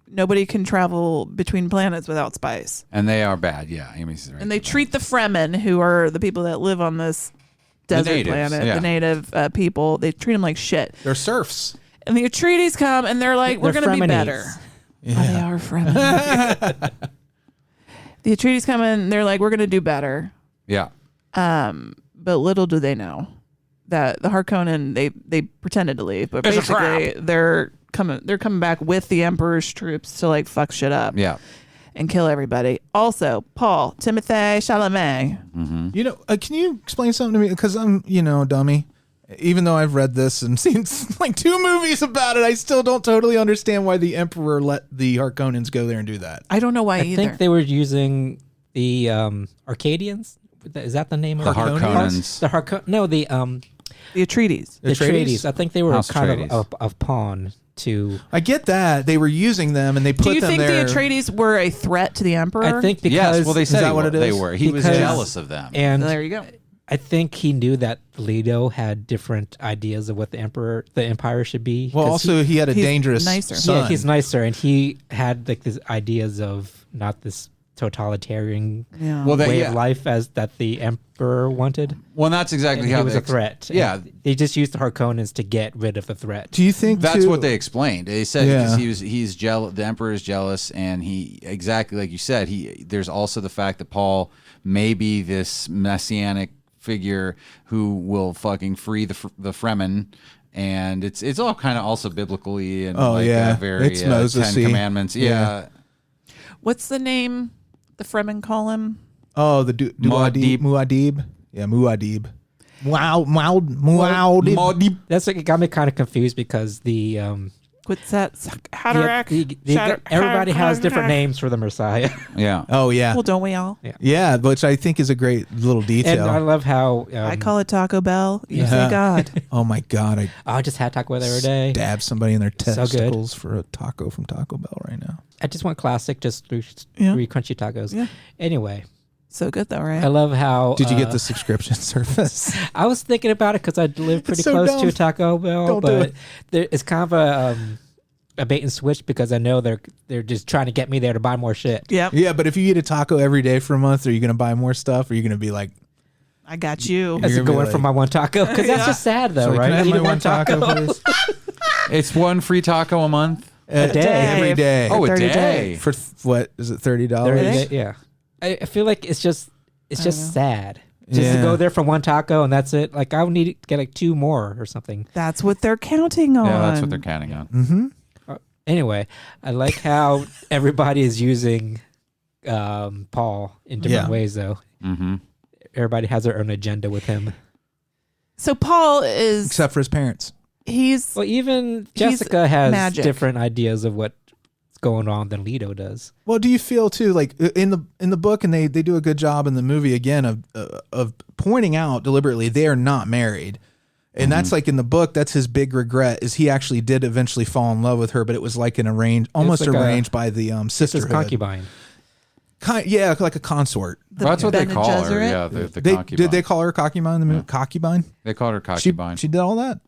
nobody can travel between planets without spice. And they are bad, yeah. Amy's right. And they treat the Fremen, who are the people that live on this desert planet, the native people, they treat them like shit. They're serfs. And the Atreides come, and they're like, we're going to be better. Yeah. Oh, they are Fremen. The Atreides come in, they're like, we're going to do better. Yeah. But little do they know that the Harkonnen, they pretended to leave, but basically they're coming back with the Emperor's troops to like fuck shit up. Yeah. And kill everybody. Also, Paul, Timothée Chalamet. Mm-hmm. You know, can you explain something to me? Because I'm, dummy. Even though I've read this and seen like 2 movies about it, I still don't totally understand why the Emperor let the Harkonnens go there and do that. I don't know why either. I think they were using the Arcadians. Is that the name of the Harkonnens? The Atreides. The Atreides. I think they were House kind of a pawn to. I get that they were using them and they put them there. Do you think the Atreides were a threat to the Emperor? I think because yes. Well, they said is that what it is? They were. He was jealous of them. And there you go. I think he knew that Leto had different ideas of what the Empire should be. Well, also he had a dangerous nicer. son. Yeah, he's nicer, and he had like these ideas of not this totalitarian way of life as that the Emperor wanted. Well, that's exactly how it was a threat. Yeah, and they just used the Harkonnens to get rid of the threat. Do you think that's what they explained? They said because he's jealous. The Emperor is jealous, and he exactly like you said. There's also the fact that Paul may be this messianic figure who will fucking free the Fremen, and it's all kind of also biblically and very it's Moses-y. 10 Commandments. Yeah. What's the name the Fremen call him? Oh, the Muad'Dib. Yeah, Muad'Dib. Muad'Dib. That's like it got me kind of confused because the what's that? Everybody has different names for the Messiah. Yeah. Oh yeah. Well, don't we all? Yeah, which I think is a great little detail. And I love how I call it Taco Bell. You say God. Oh my God! I just had Taco Bell the other day. Stab somebody in their testicles for a taco from Taco Bell right now. I just want classic, just three crunchy tacos. Yeah. Anyway. So good though, right? I love how. Did you get the subscription service? I was thinking about it because I live pretty close to a Taco Bell, but it's kind of a bait and switch because I know they're just trying to get me there to buy more shit. Yep. Yeah, but if you eat a taco every day for a month, are you going to buy more stuff? Or are you going to be like, I got you? As going for my one taco because that's just sad though, right? Can I have my one taco, please? It's one free taco a month. A day, every day. Oh, a day for what is it? $30? Yeah. I feel like it's just sad. Just to go there for one taco and that's it. Like I would need to get like 2 more or something. That's what they're counting on. Yeah, that's what they're counting on. Mm-hmm. Anyway, I like how everybody is using Paul in different ways, though. Mm-hmm. Everybody has their own agenda with him. So Paul is... Except for his parents. Well, even Jessica has different ideas of what's going on than Leto does. Well, do you feel, too, like in the book, and they do a good job in the movie, again, of pointing out deliberately they are not married. And that's like in the book, that's his big regret is he actually did eventually fall in love with her, but it was like an arranged by the sisterhood. His concubine. Yeah, like a consort. That's what they call her. Gesserit? Yeah, the They, concubine. did they call her concubine in the movie? Concubine? They called her She concubine. did all that.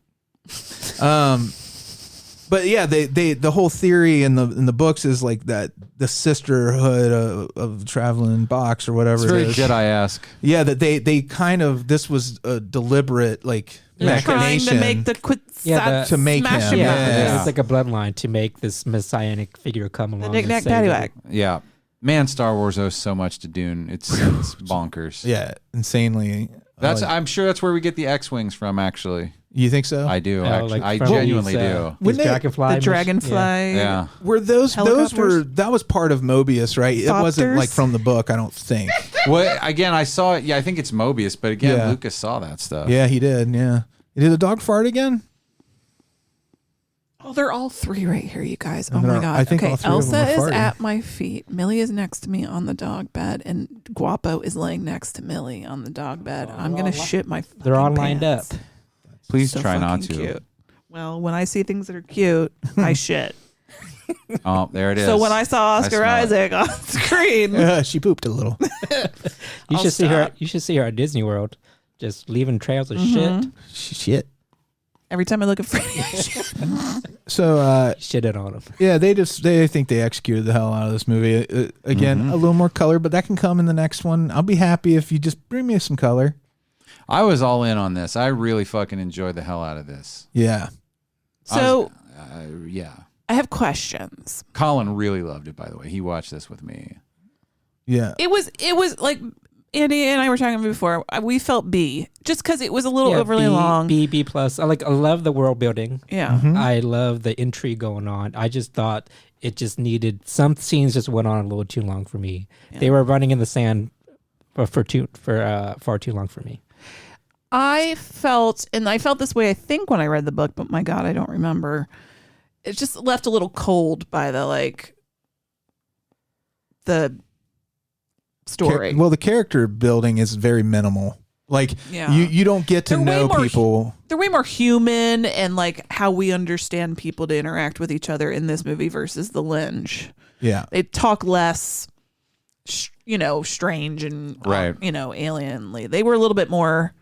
But yeah, they the whole theory in the books is like that the sisterhood of traveling box or whatever. It's very it is. Jedi-esque. Yeah, that they kind of this was a deliberate like Trying machination to make the to make smash him. Yeah, it's like a bloodline to make this messianic figure come along. The knick-knack, and save paddywhack. it. Yeah. Man, Star Wars owes so much to Dune. It's bonkers. Yeah, insanely. I'm sure that's where we get the X-wings from. Actually, You think so? I do. Oh, Actually, like I from genuinely these, do. When they- dragonfly. The dragonfly. Yeah. Were those were Helicopters? that was part of Mobius, right? It wasn't Thopters? like from the book, I don't think. Well, again, I saw it. Yeah, I think it's Mobius, but again, Yeah. Lucas saw that stuff. Yeah, he did. Yeah, did the dog fart again? Oh, they're all three right here, you guys. Oh And my they're- god. I think okay, all three of them Elsa are is farting. at my feet. Millie is next to me on the dog bed, and Guapo is laying next to Millie on the dog bed. I'm gonna shit my. They're all fucking lined up. pants. Please So try not fucking to. Cute. Well, when I see things that are cute, I shit. Oh, there it is. So when I saw Oscar smell it. Isaac on screen, She pooped a little. You I'll should see her. stop. You should see her at Disney World, just leaving trails of Mm-hmm. Shit. every time I look at Freddie, So shit. Shitted on him. yeah, they think they executed the hell out of this movie. Again, a little more color, but that can come in the next one. I'll be happy if you just bring me some color. I was all in on this. I really fucking enjoyed the hell out of this. Yeah. so Yeah. I have questions. Colin really loved it, by the way. He watched this with me. Yeah. It was like Andy and I were talking before. We felt B just because it was a little overly long. B plus. I love the world building. Yeah. I love the intrigue going on. I just thought it just needed some scenes just went on a little too long for me. They were running in the sand for far too long for me. I felt this way, I think, when I read the book, but my God, I don't remember. It just left a little cold by the story. Well, the character building is very minimal. Like Yeah. you don't get to They're way know more- people. They're way more human and like how we understand people to interact with each other in this movie versus the Lynch. Yeah. They talk less, strange and Right. alienly. They were a little bit more.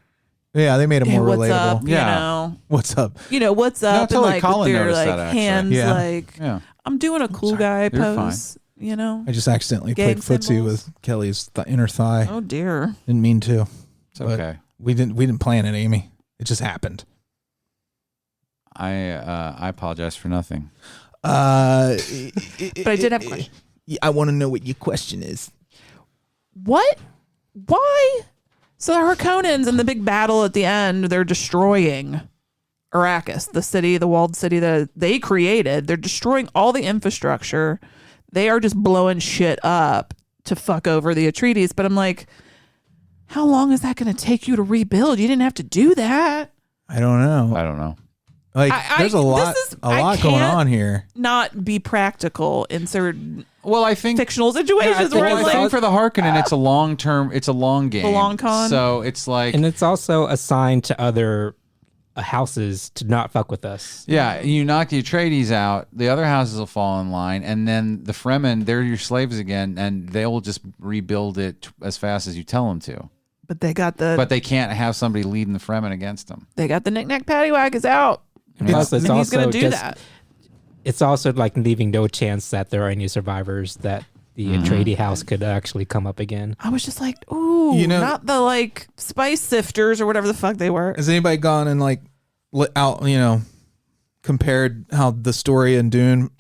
Yeah, they made it Hey, more what's relatable. up? Yeah. What's up? What's up? totally and like Colin with their noticed like that, actually. hands, Yeah. like Yeah. I'm doing a cool guy You're pose. I just accidentally Gang played footsie symbols. with Kelly's inner thigh. Oh dear. Didn't mean to. It's okay. We didn't plan it, Amy. It just happened. I apologize for nothing. But I did have a question. I want to know what your question is. What? Why? So the Harkonnens in the big battle at the end, they're destroying Arrakis, the city, the walled city that they created. They're destroying all the infrastructure. They are just blowing shit up to fuck over the Atreides. But I'm like, how long is that going to take you to rebuild? You didn't have to do that. I don't know. I don't know. Like, there's a lot going can't on here. Not be practical in certain Well, I think fictional situations where I it's think like, for the Harkonnen, it's a long term. It's a long game. The long con? So it's like, And it's also a sign to other houses to not fuck with us. yeah, you knock the Atreides out, the other houses will fall in line, and then the Fremen, they're your slaves again, and they'll just rebuild it as fast as you tell them to. but they got the But they can't have somebody leading the Fremen against them. knick-knack paddywhack is out. Plus, it's And he's also going to do just- that. It's also like leaving no chance that there are any survivors that the Atreides house could actually come up again. I was just like, ooh, not the like spice sifters or whatever the fuck they were. Has anybody gone and like compared how the story in Dune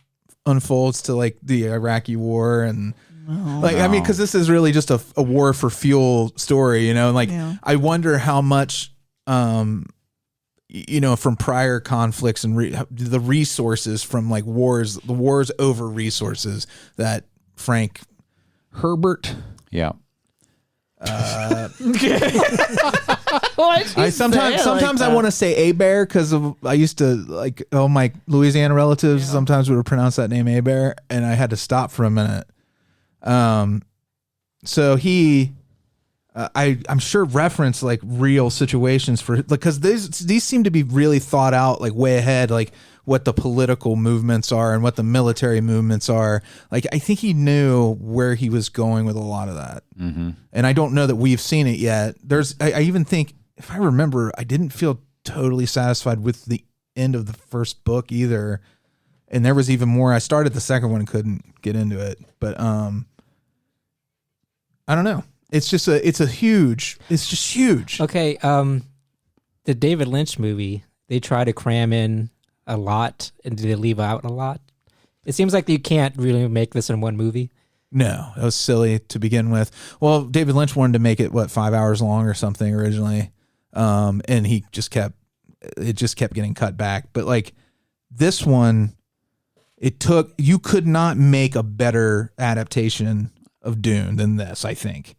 unfolds to like the Iraqi war and I mean, because this is really just a war for fuel story, and like I wonder how much from prior conflicts and the resources from like the wars over resources that Frank Herbert. Yeah. Sometimes I want to say Abair because I used to like all my Louisiana relatives sometimes would pronounce that name Abair, and I had to stop for a minute. So he, I'm sure referenced like real situations for because these seem to be really thought out, like way ahead, like what the political movements are and what the military movements are. Like, I think he knew where he was going with a lot of that. Mm-hmm. And I don't know that we've seen it yet. I even think, if I remember, I didn't feel totally satisfied with the end of the first book either. And there was even more. I started the second one and couldn't get into it. But I don't know. It's just huge. Okay. The David Lynch movie, they try to cram in a lot and they leave out a lot. It seems like you can't really make this in one movie. No, that was silly to begin with. Well, David Lynch wanted to make it 5 hours long or something originally, and it just kept getting cut back. But like this one, you could not make a better adaptation of Dune than this, I think.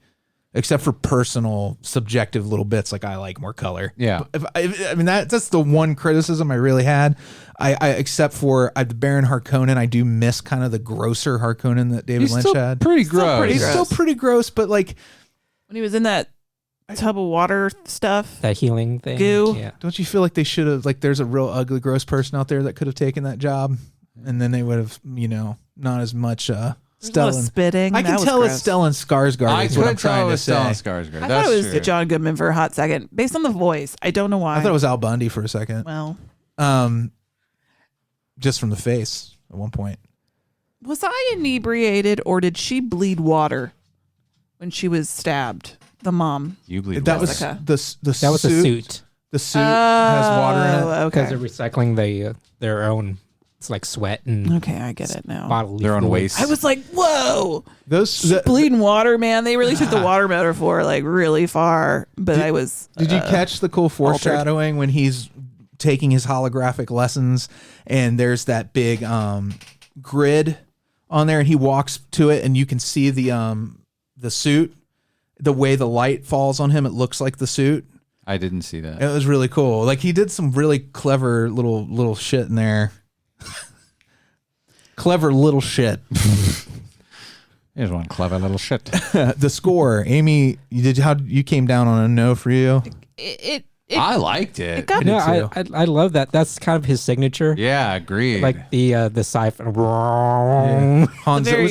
Except for personal, subjective little bits, like I like more color. Yeah, I mean that's the one criticism I really had. Except for the Baron Harkonnen, I do miss kind of the grosser Harkonnen that David Lynch had. Pretty gross. He's still pretty gross, but like when he was in that tub of water stuff, that healing thing, goo. Yeah. Don't you feel like they should have? Like, there's a real ugly, gross person out there that could have taken that job, and then they would have, not as much. Stellan spitting. I can tell it's Stellan Skarsgård. Is what I'm trying to say. Stellan Skarsgård. I thought it was John Goodman for a hot second, based on the voice. I don't know why. I thought it was Al Bundy for a second. Well, just from the face at one point. Was I inebriated or did she bleed water when she was stabbed? The mom. You bleed. That water. was Jessica. the That was a suit. The suit has water in it Okay. Because they're recycling their own. It's like sweat and Okay, I get it now. bodily Their own fluid. waste. I was like, whoa. Those Bleeding water, man. They really took the water metaphor like really far. But I was. Did you catch the cool foreshadowing when he's taking his holographic lessons and there's that big grid on there and he walks to it and you can see the suit, the way the light falls on him, it looks like the suit. I didn't see that. It was really cool. Like, he did some really clever little shit in there. Clever little shit. Here's one clever little shit. The score, Amy, you came down on a no for you? I liked it. It got No, I love that. That's kind of his signature. Yeah, agreed. Like the Sci-Fi. It was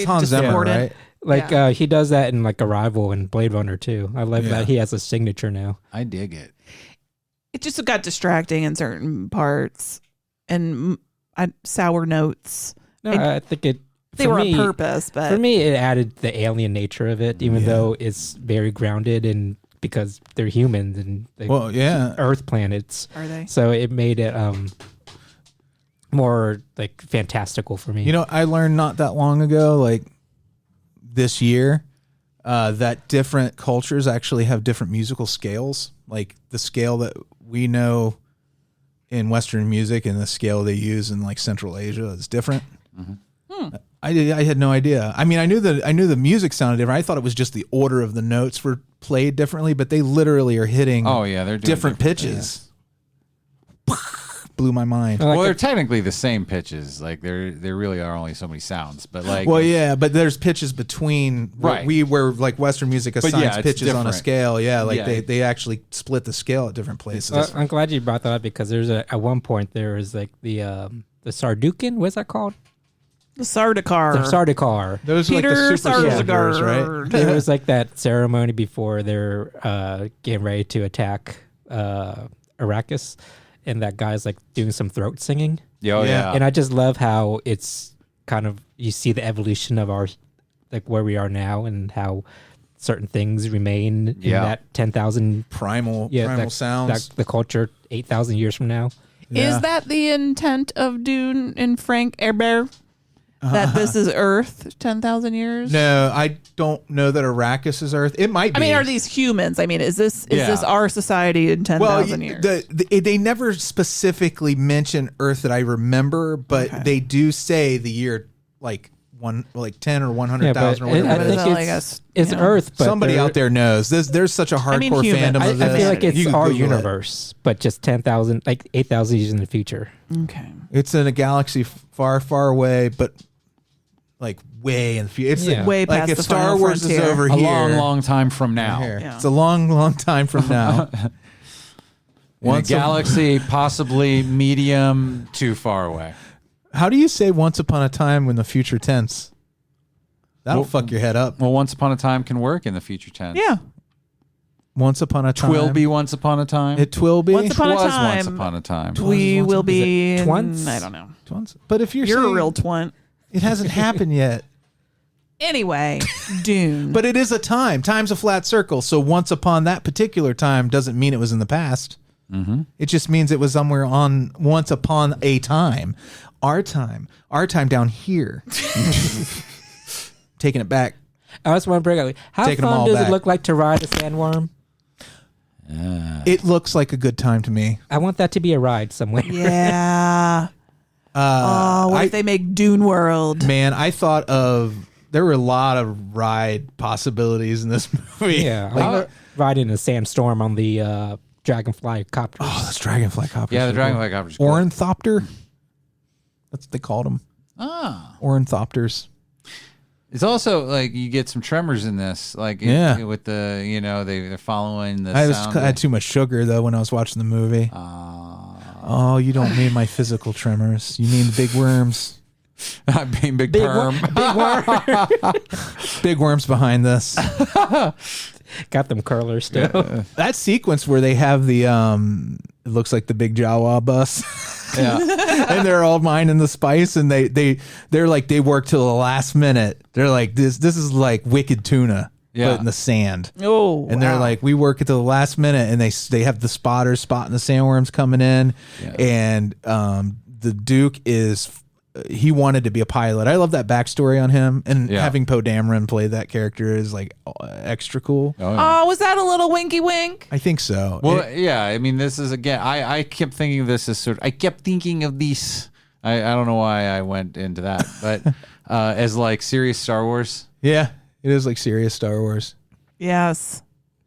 Hans Zimmer, discordant. right? Like he does that in like Arrival and Blade Runner too. I love that he has a signature now. I dig it. It just got distracting in certain parts and sour notes. No, I think they were on purpose, but for me, it added the alien nature of it, even though it's very grounded and because they're humans and Earth planets. Are they? So it made it more like fantastical for me. I learned not that long ago, like this year, that different cultures actually have different musical scales. Like the scale that we know in Western music and the scale they use in like Central Asia is different. Mm-hmm. I had no idea. I mean, I knew the music sounded different. I thought it was just the order of the notes were played differently, but they literally are hitting they're doing different pitches. Yeah. Blew my mind. Well, they're technically the same pitches. Like there really are only so many sounds, but like but there's pitches between where like Western music assigns pitches on a scale. Yeah, like they actually split the scale at different places. I'm glad you brought that up because there's at one point there was like the Sardukan. What's that called? The Sardaukar. The Sardaukar. Those are like the super soldiers, right? There was like that ceremony before they're getting ready to attack Arrakis, and that guy's like doing some throat singing. Yeah. And I just love how it's kind of, you see the evolution of our, like where we are now and how certain things remain in that 10,000 primal sounds. The culture 8,000 years from now. Yeah. Is that the intent of Dune and Frank Herbert? That this is Earth 10,000 years? No, I don't know that Arrakis is Earth. It might be. I mean, are these humans? I mean, is this our society in 10,000 years? They never specifically mention Earth that I remember, but they do say the year like 10 or 100,000 or whatever. I think it's Earth, but somebody out there knows. There's such a hardcore fandom of this. I feel like it's our universe, but just 10,000, like 8,000 years in the future. Okay. It's in a galaxy far, far away, but like way in the future. It's like, way past like if the Star Wars frontier. is over a here. long, long time from now. It's a long, long time from now. In a galaxy possibly medium too far away. How do you say once upon a time in the future tense? That'll fuck your head up. Well, once upon a time can work in the future tense. Yeah. Once upon a time. Twill be once upon a time. It will be. Once upon a was time. once upon a time. We will be Twunce? I don't know. Twunce. But if you're a saying real twint. it hasn't happened yet. Anyway, Dune. But it is a time. Time's a flat circle. So once upon that particular time doesn't mean it was in the past. Mm-hmm. It just means it was somewhere on once upon a time. Our time down here. Taking it back. I was wondering, how Taking them fun all does back. it look like to ride a sandworm? It looks like a good time to me. I want that to be a ride somewhere. Yeah. What if they make Dune World? Man, I thought there were a lot of ride possibilities in this movie. Yeah, I want to ride in a sandstorm on the Dragonfly copters. Oh, those Dragonfly copters. Yeah, the Dragonfly copters. Cool. Ornithopter. That's what they called them. Ornithopters. It's also like you get some tremors in this, like with the they're following the sound. I had too much sugar though when I was watching the movie. Oh, you don't mean my physical tremors. You mean the big worms. I mean big perm. Big worms behind this. Got them curlers still. Yeah. That sequence where they have the it looks like the big Jawa bus. Yeah. And they're all mining the spice, and they're like they work till the last minute. They're like this is like wicked tuna. Yeah. Put in the sand. Oh, and they're like, we work at the last minute, and they have the spotters spotting the sandworms coming in, and the Duke he wanted to be a pilot. I love that backstory on him, and having Poe Dameron play that character is like extra cool. Oh, was that a little winky wink? I think so. Well, I mean, this is again. I kept thinking of this as I kept thinking of these. I don't know why I went into that, but as like serious Star Wars. Yeah, it is like serious Star Wars. Yes.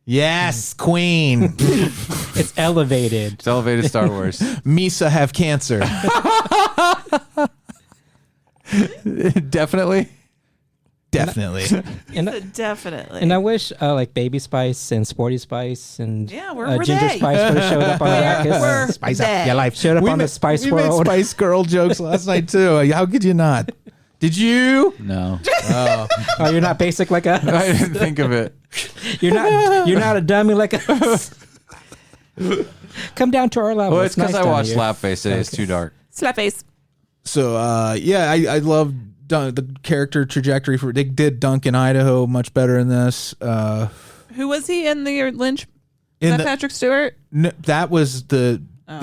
Yes, Queen. It's elevated. It's elevated Star Wars. Misa have cancer. Definitely. Definitely. And I wish like Baby Spice and Sporty Spice and where were Ginger they? Spice would have showed up on Arrakis. Spice up your life. Showed up on the Spice we World. made Spice Girl jokes last night too. How could you not? Did you? No. Oh, you're not basic like us. I didn't think of it. You're not a dummy like us. Come down to our level. Well, it's because nice I watched here. Slapface today. It's too dark. Slapface. So I love the character trajectory they did Duncan Idaho much better in this. Who was he in the Lynch? In Patrick Stewart? No, that was the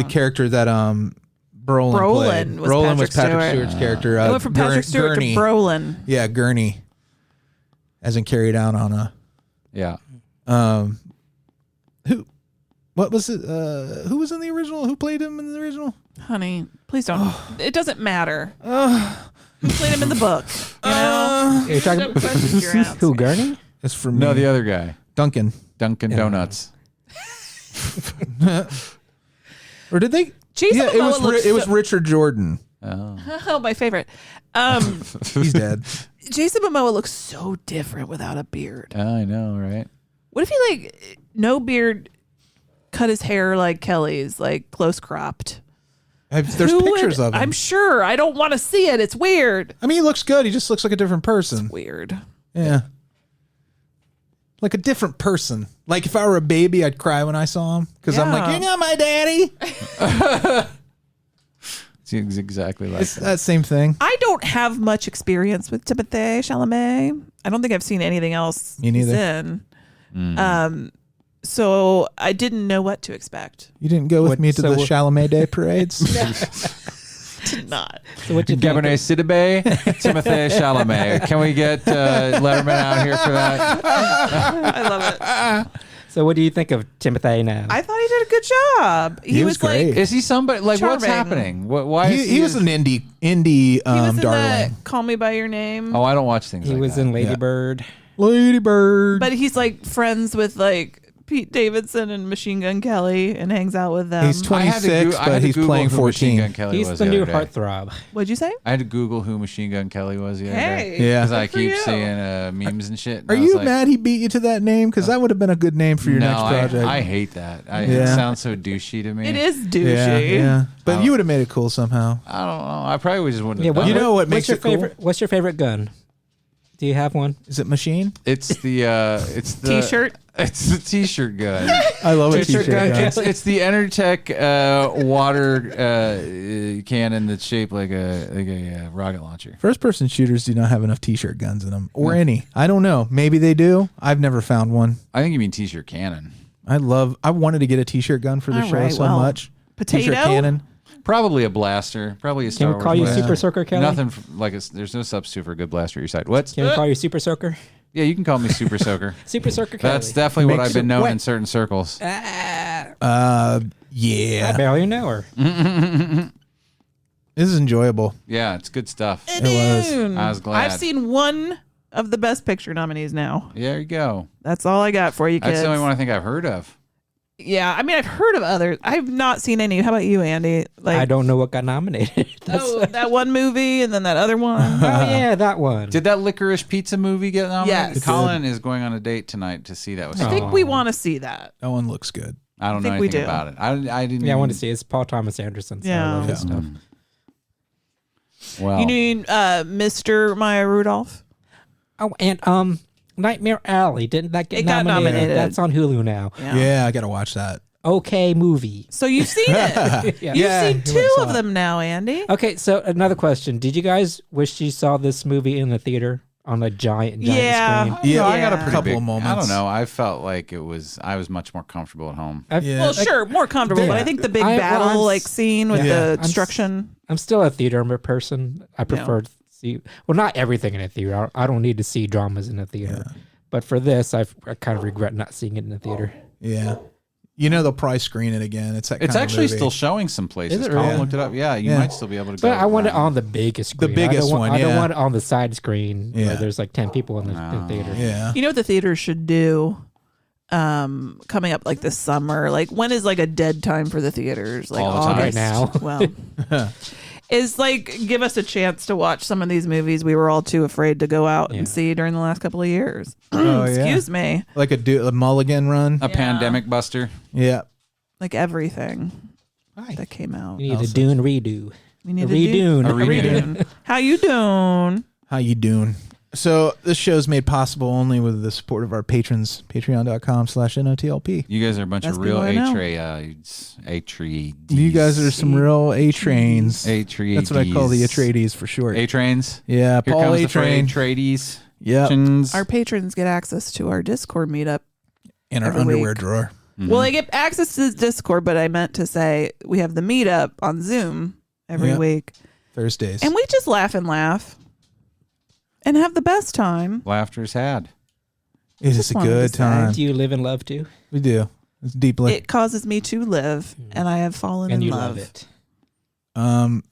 character that Brolin played. Brolin was Patrick Stewart's character. It went from Patrick Stewart Gurney. to Brolin. Yeah, Gurney. Hasn't carried out on a. Yeah. What was it? Who was in the original? Who played him in the original? Honey, please don't. It doesn't matter. Who played him in the book? You know? You're talking Don't question your answer. who, Gurney? It's from No, the other guy. Duncan Donuts. Or did they? Jason Momoa it was Richard Jordan. Oh, my favorite. He's dead. Jason Momoa looks so different without a beard. I know, right? What if he like no beard, cut his hair like Kelley's, like close cropped? There's pictures of him. I'm sure. I don't want to see it. It's weird. I mean, he looks good. He just looks like a different person. It's weird. Yeah. Like a different person. Like if I were a baby, I'd cry when I saw him because I'm like, you're not my daddy. It's exactly like It's that same thing. I don't have much experience with Timothée Chalamet. I don't think I've seen anything else. Me neither. He's in. So I didn't know what to expect. You didn't go with me to the Chalamet Day parades? Did not. So what did Cabernet Sidibe, Timothée Chalamet. Can we get Letterman out here for that? I love it. So what do you think of Timothée now? I thought he did a good job. He was great. Is he somebody like what's Charming. happening? Why is He was an indie He was in darling. that Call Me by Your Name. Oh, I don't watch things. He like was that. in Lady Bird. Lady Bird. But he's like friends with like Pete Davidson and Machine Gun Kelly and hangs out with them. He's 26, but he's playing 14. He's the new heartthrob. What'd you say? I had to Google who Machine Gun Kelly was the other day. Yeah. Because I keep seeing memes and shit. And Are you mad he beat you to that name? Because that would have been a good name for your next project. I hate that. It sounds so douchey to me. It is douchey. Yeah. But you would have made it cool somehow. I don't know. I probably just wouldn't have done you know what makes it cool? What's your favorite gun? Do you have one? Is it Machine? It's the T-shirt. It's the T-shirt gun. I love a T-shirt gun. It's the Enertech water cannon that's shaped like a rocket launcher. First-person shooters do not have enough T-shirt guns in them, or any. I don't know. Maybe they do. I've never found one. I think you mean T-shirt cannon. I wanted to get a T-shirt gun for the show so much. Potato? T-shirt cannon. Probably a blaster. Probably a Star Wars. Can we call you Super Soaker, Kelly? Nothing there's no substitute for a good blaster at your side. What? Can we call you Super Soaker? Yeah, you can call me Super Soaker. Super Soaker Kelly. That's definitely what I've been known in certain circles. Yeah. I barely know her. This is enjoyable. Yeah, it's good stuff. It was. I was glad. I've seen one of the Best Picture nominees now. Yeah, there you go. That's all I got for you, kids. That's the only one I think I've heard of. Yeah, I mean, I've heard of others. I've not seen any. How about you, Andy? I don't know what got nominated. That one movie and then that other one. Oh, yeah, that one. Did that Licorice Pizza movie get nominated? Yes. Colin is going on a date tonight to see that. I think we want to see that. That one looks good. I don't know think we anything do. about it. I didn't. Yeah, I want to see it. It's Paul Thomas Anderson. So I love his stuff. Well, You mean Mr. Maya Rudolph? Oh, and Nightmare Alley. Didn't that get It got nominated. That's on Hulu now. Yeah, I got to watch that. Okay movie. So you've seen it. Yeah. You've seen two of them now, Andy. Okay, so another question. Did you guys wish you saw this movie in the theater on a giant screen? Yeah, I got a couple big, of moments. I don't know. I felt like I was much more comfortable at home. Well, sure, more comfortable, but I think the big battle scene with the destruction. I'm still a theater person. I prefer to see, well, not everything in a theater. I don't need to see dramas in a theater. But for this, I kind of regret not seeing it in the theater. Yeah. You know, they'll probably screen it again. It's actually still showing some places. Colin looked it up. Yeah, you might still be able to go. But I want it on the biggest screen. The biggest one, I don't want it on the side screen where there's like 10 people in the theater. Yeah. You know what the theaters should do coming up like this summer? Like, when is like a dead time for the theaters? Like all the time. Right now. Well, is like give us a chance to watch some of these movies we were all too afraid to go out and see during the last couple of years. Excuse me. Like a mulligan run. A pandemic buster. Yeah. Like everything that came out. We need a Dune redo. We need a redo. A redo. How you doing? How you doing? So this show is made possible only with the support of our patrons, patreon.com/NOTLP. You guys are a bunch of real A-trades. You guys are some real A-trains. A-trades. That's what I call the A-trades for short. A-trains? Yeah, Here Paul comes A-train. the A-trades. Yeah. Our patrons get access to our Discord meetup. In our every underwear week. drawer. Mm-hmm. Well, they get access to Discord, but I meant to say we have the meetup on Zoom every week. Thursdays. And we just laugh and have the best time. Laughter's had. It is a good time. Do you live in love too? We do. It's deeply. It causes me to live, and I have fallen And in you love it.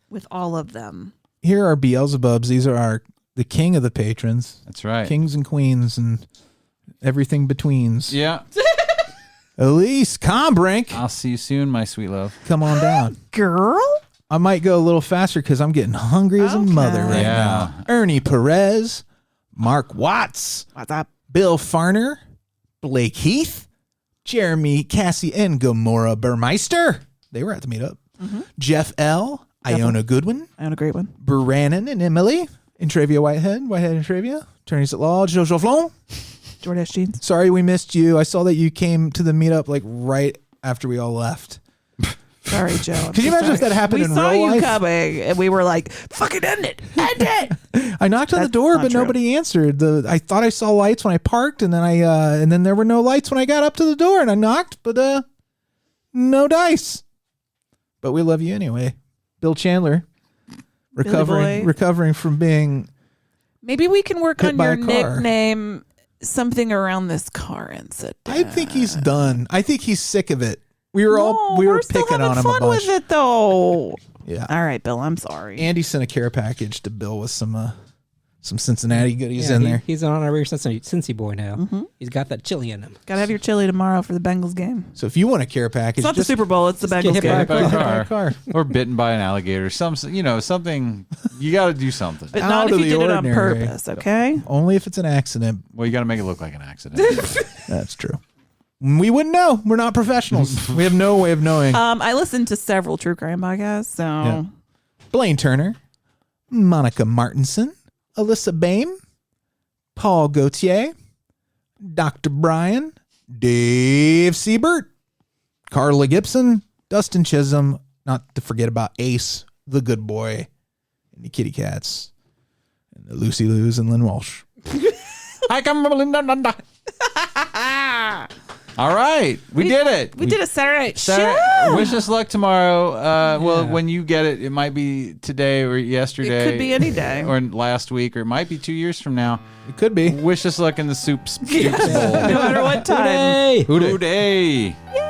with all of them. Here are Beelzebubs. These are the king of the patrons. That's right. Kings and queens and everything betweens. Yeah. Alise Kombrinck. I'll see you soon, my sweet love. Come on down. Girl? I might go a little faster because I'm getting hungry as a mother right now. Ernie Perez, Mark Watts, What's up? Bill Farner, Blake Heath, Jeremy, Cassie, and Gamora Burmeister. They were at the meetup. Jeff L., Iona Goodwin, I own a great one. Branan and Emily, Intravia-Whitehead, Intravia, attorneys at law, Juvland. Jordache jeans. Sorry we missed you. I saw that you came to the meetup like right after we all left. Sorry, Joe. Can you imagine if that happened in real life? We saw you coming, and we were like, fucking end it. End it. I knocked on the door, but nobody answered. I thought I saw lights when I parked, and then and then there were no lights when I got up to the door, and I knocked, but no dice. But we love you anyway. Bill Chandler, recovering from being. Maybe we can work hit on by your a car. nickname, something around this car incident. I think he's done. I think he's sick of it. We were picking on him fun a bunch. with it though. Yeah. All right, Bill. I'm sorry. Andy sent a care package to Bill with some Some Cincinnati goodies in there. He's an honorary Cincy boy now. He's got that chili in him. Gotta have your chili tomorrow for the Bengals game. So if you want a care package, It's not the Super Bowl, it's the Bengals game. Hit by a car. Or bitten by an alligator. Something. You got to do something. But not if you did it on purpose, okay? Only if it's an accident. Well, you got to make it look like an accident. That's true. We wouldn't know. We're not professionals. We have no way of knowing. I listened to several true crime podcasts, so... Yeah. Blayne Turner, Monica Martinson, Alyssa Boehm, Paul Gauthier, Dr. Brian, Dave Siebert, Carla Gibson, Dustin Chisam, not to forget about Ace, the good boy, and the kitty cats, and the Lucy Lou's and Lynn Walsh. Hi, come Linda. All right, we did it. We did a Saturday show. Wish us luck tomorrow. Well, when you get it, it might be today or yesterday. It could be any day. Or last week, or it might be 2 years from now. It could be. Wish us luck in the Soups Bowl. No matter what time. Hooday. Yay.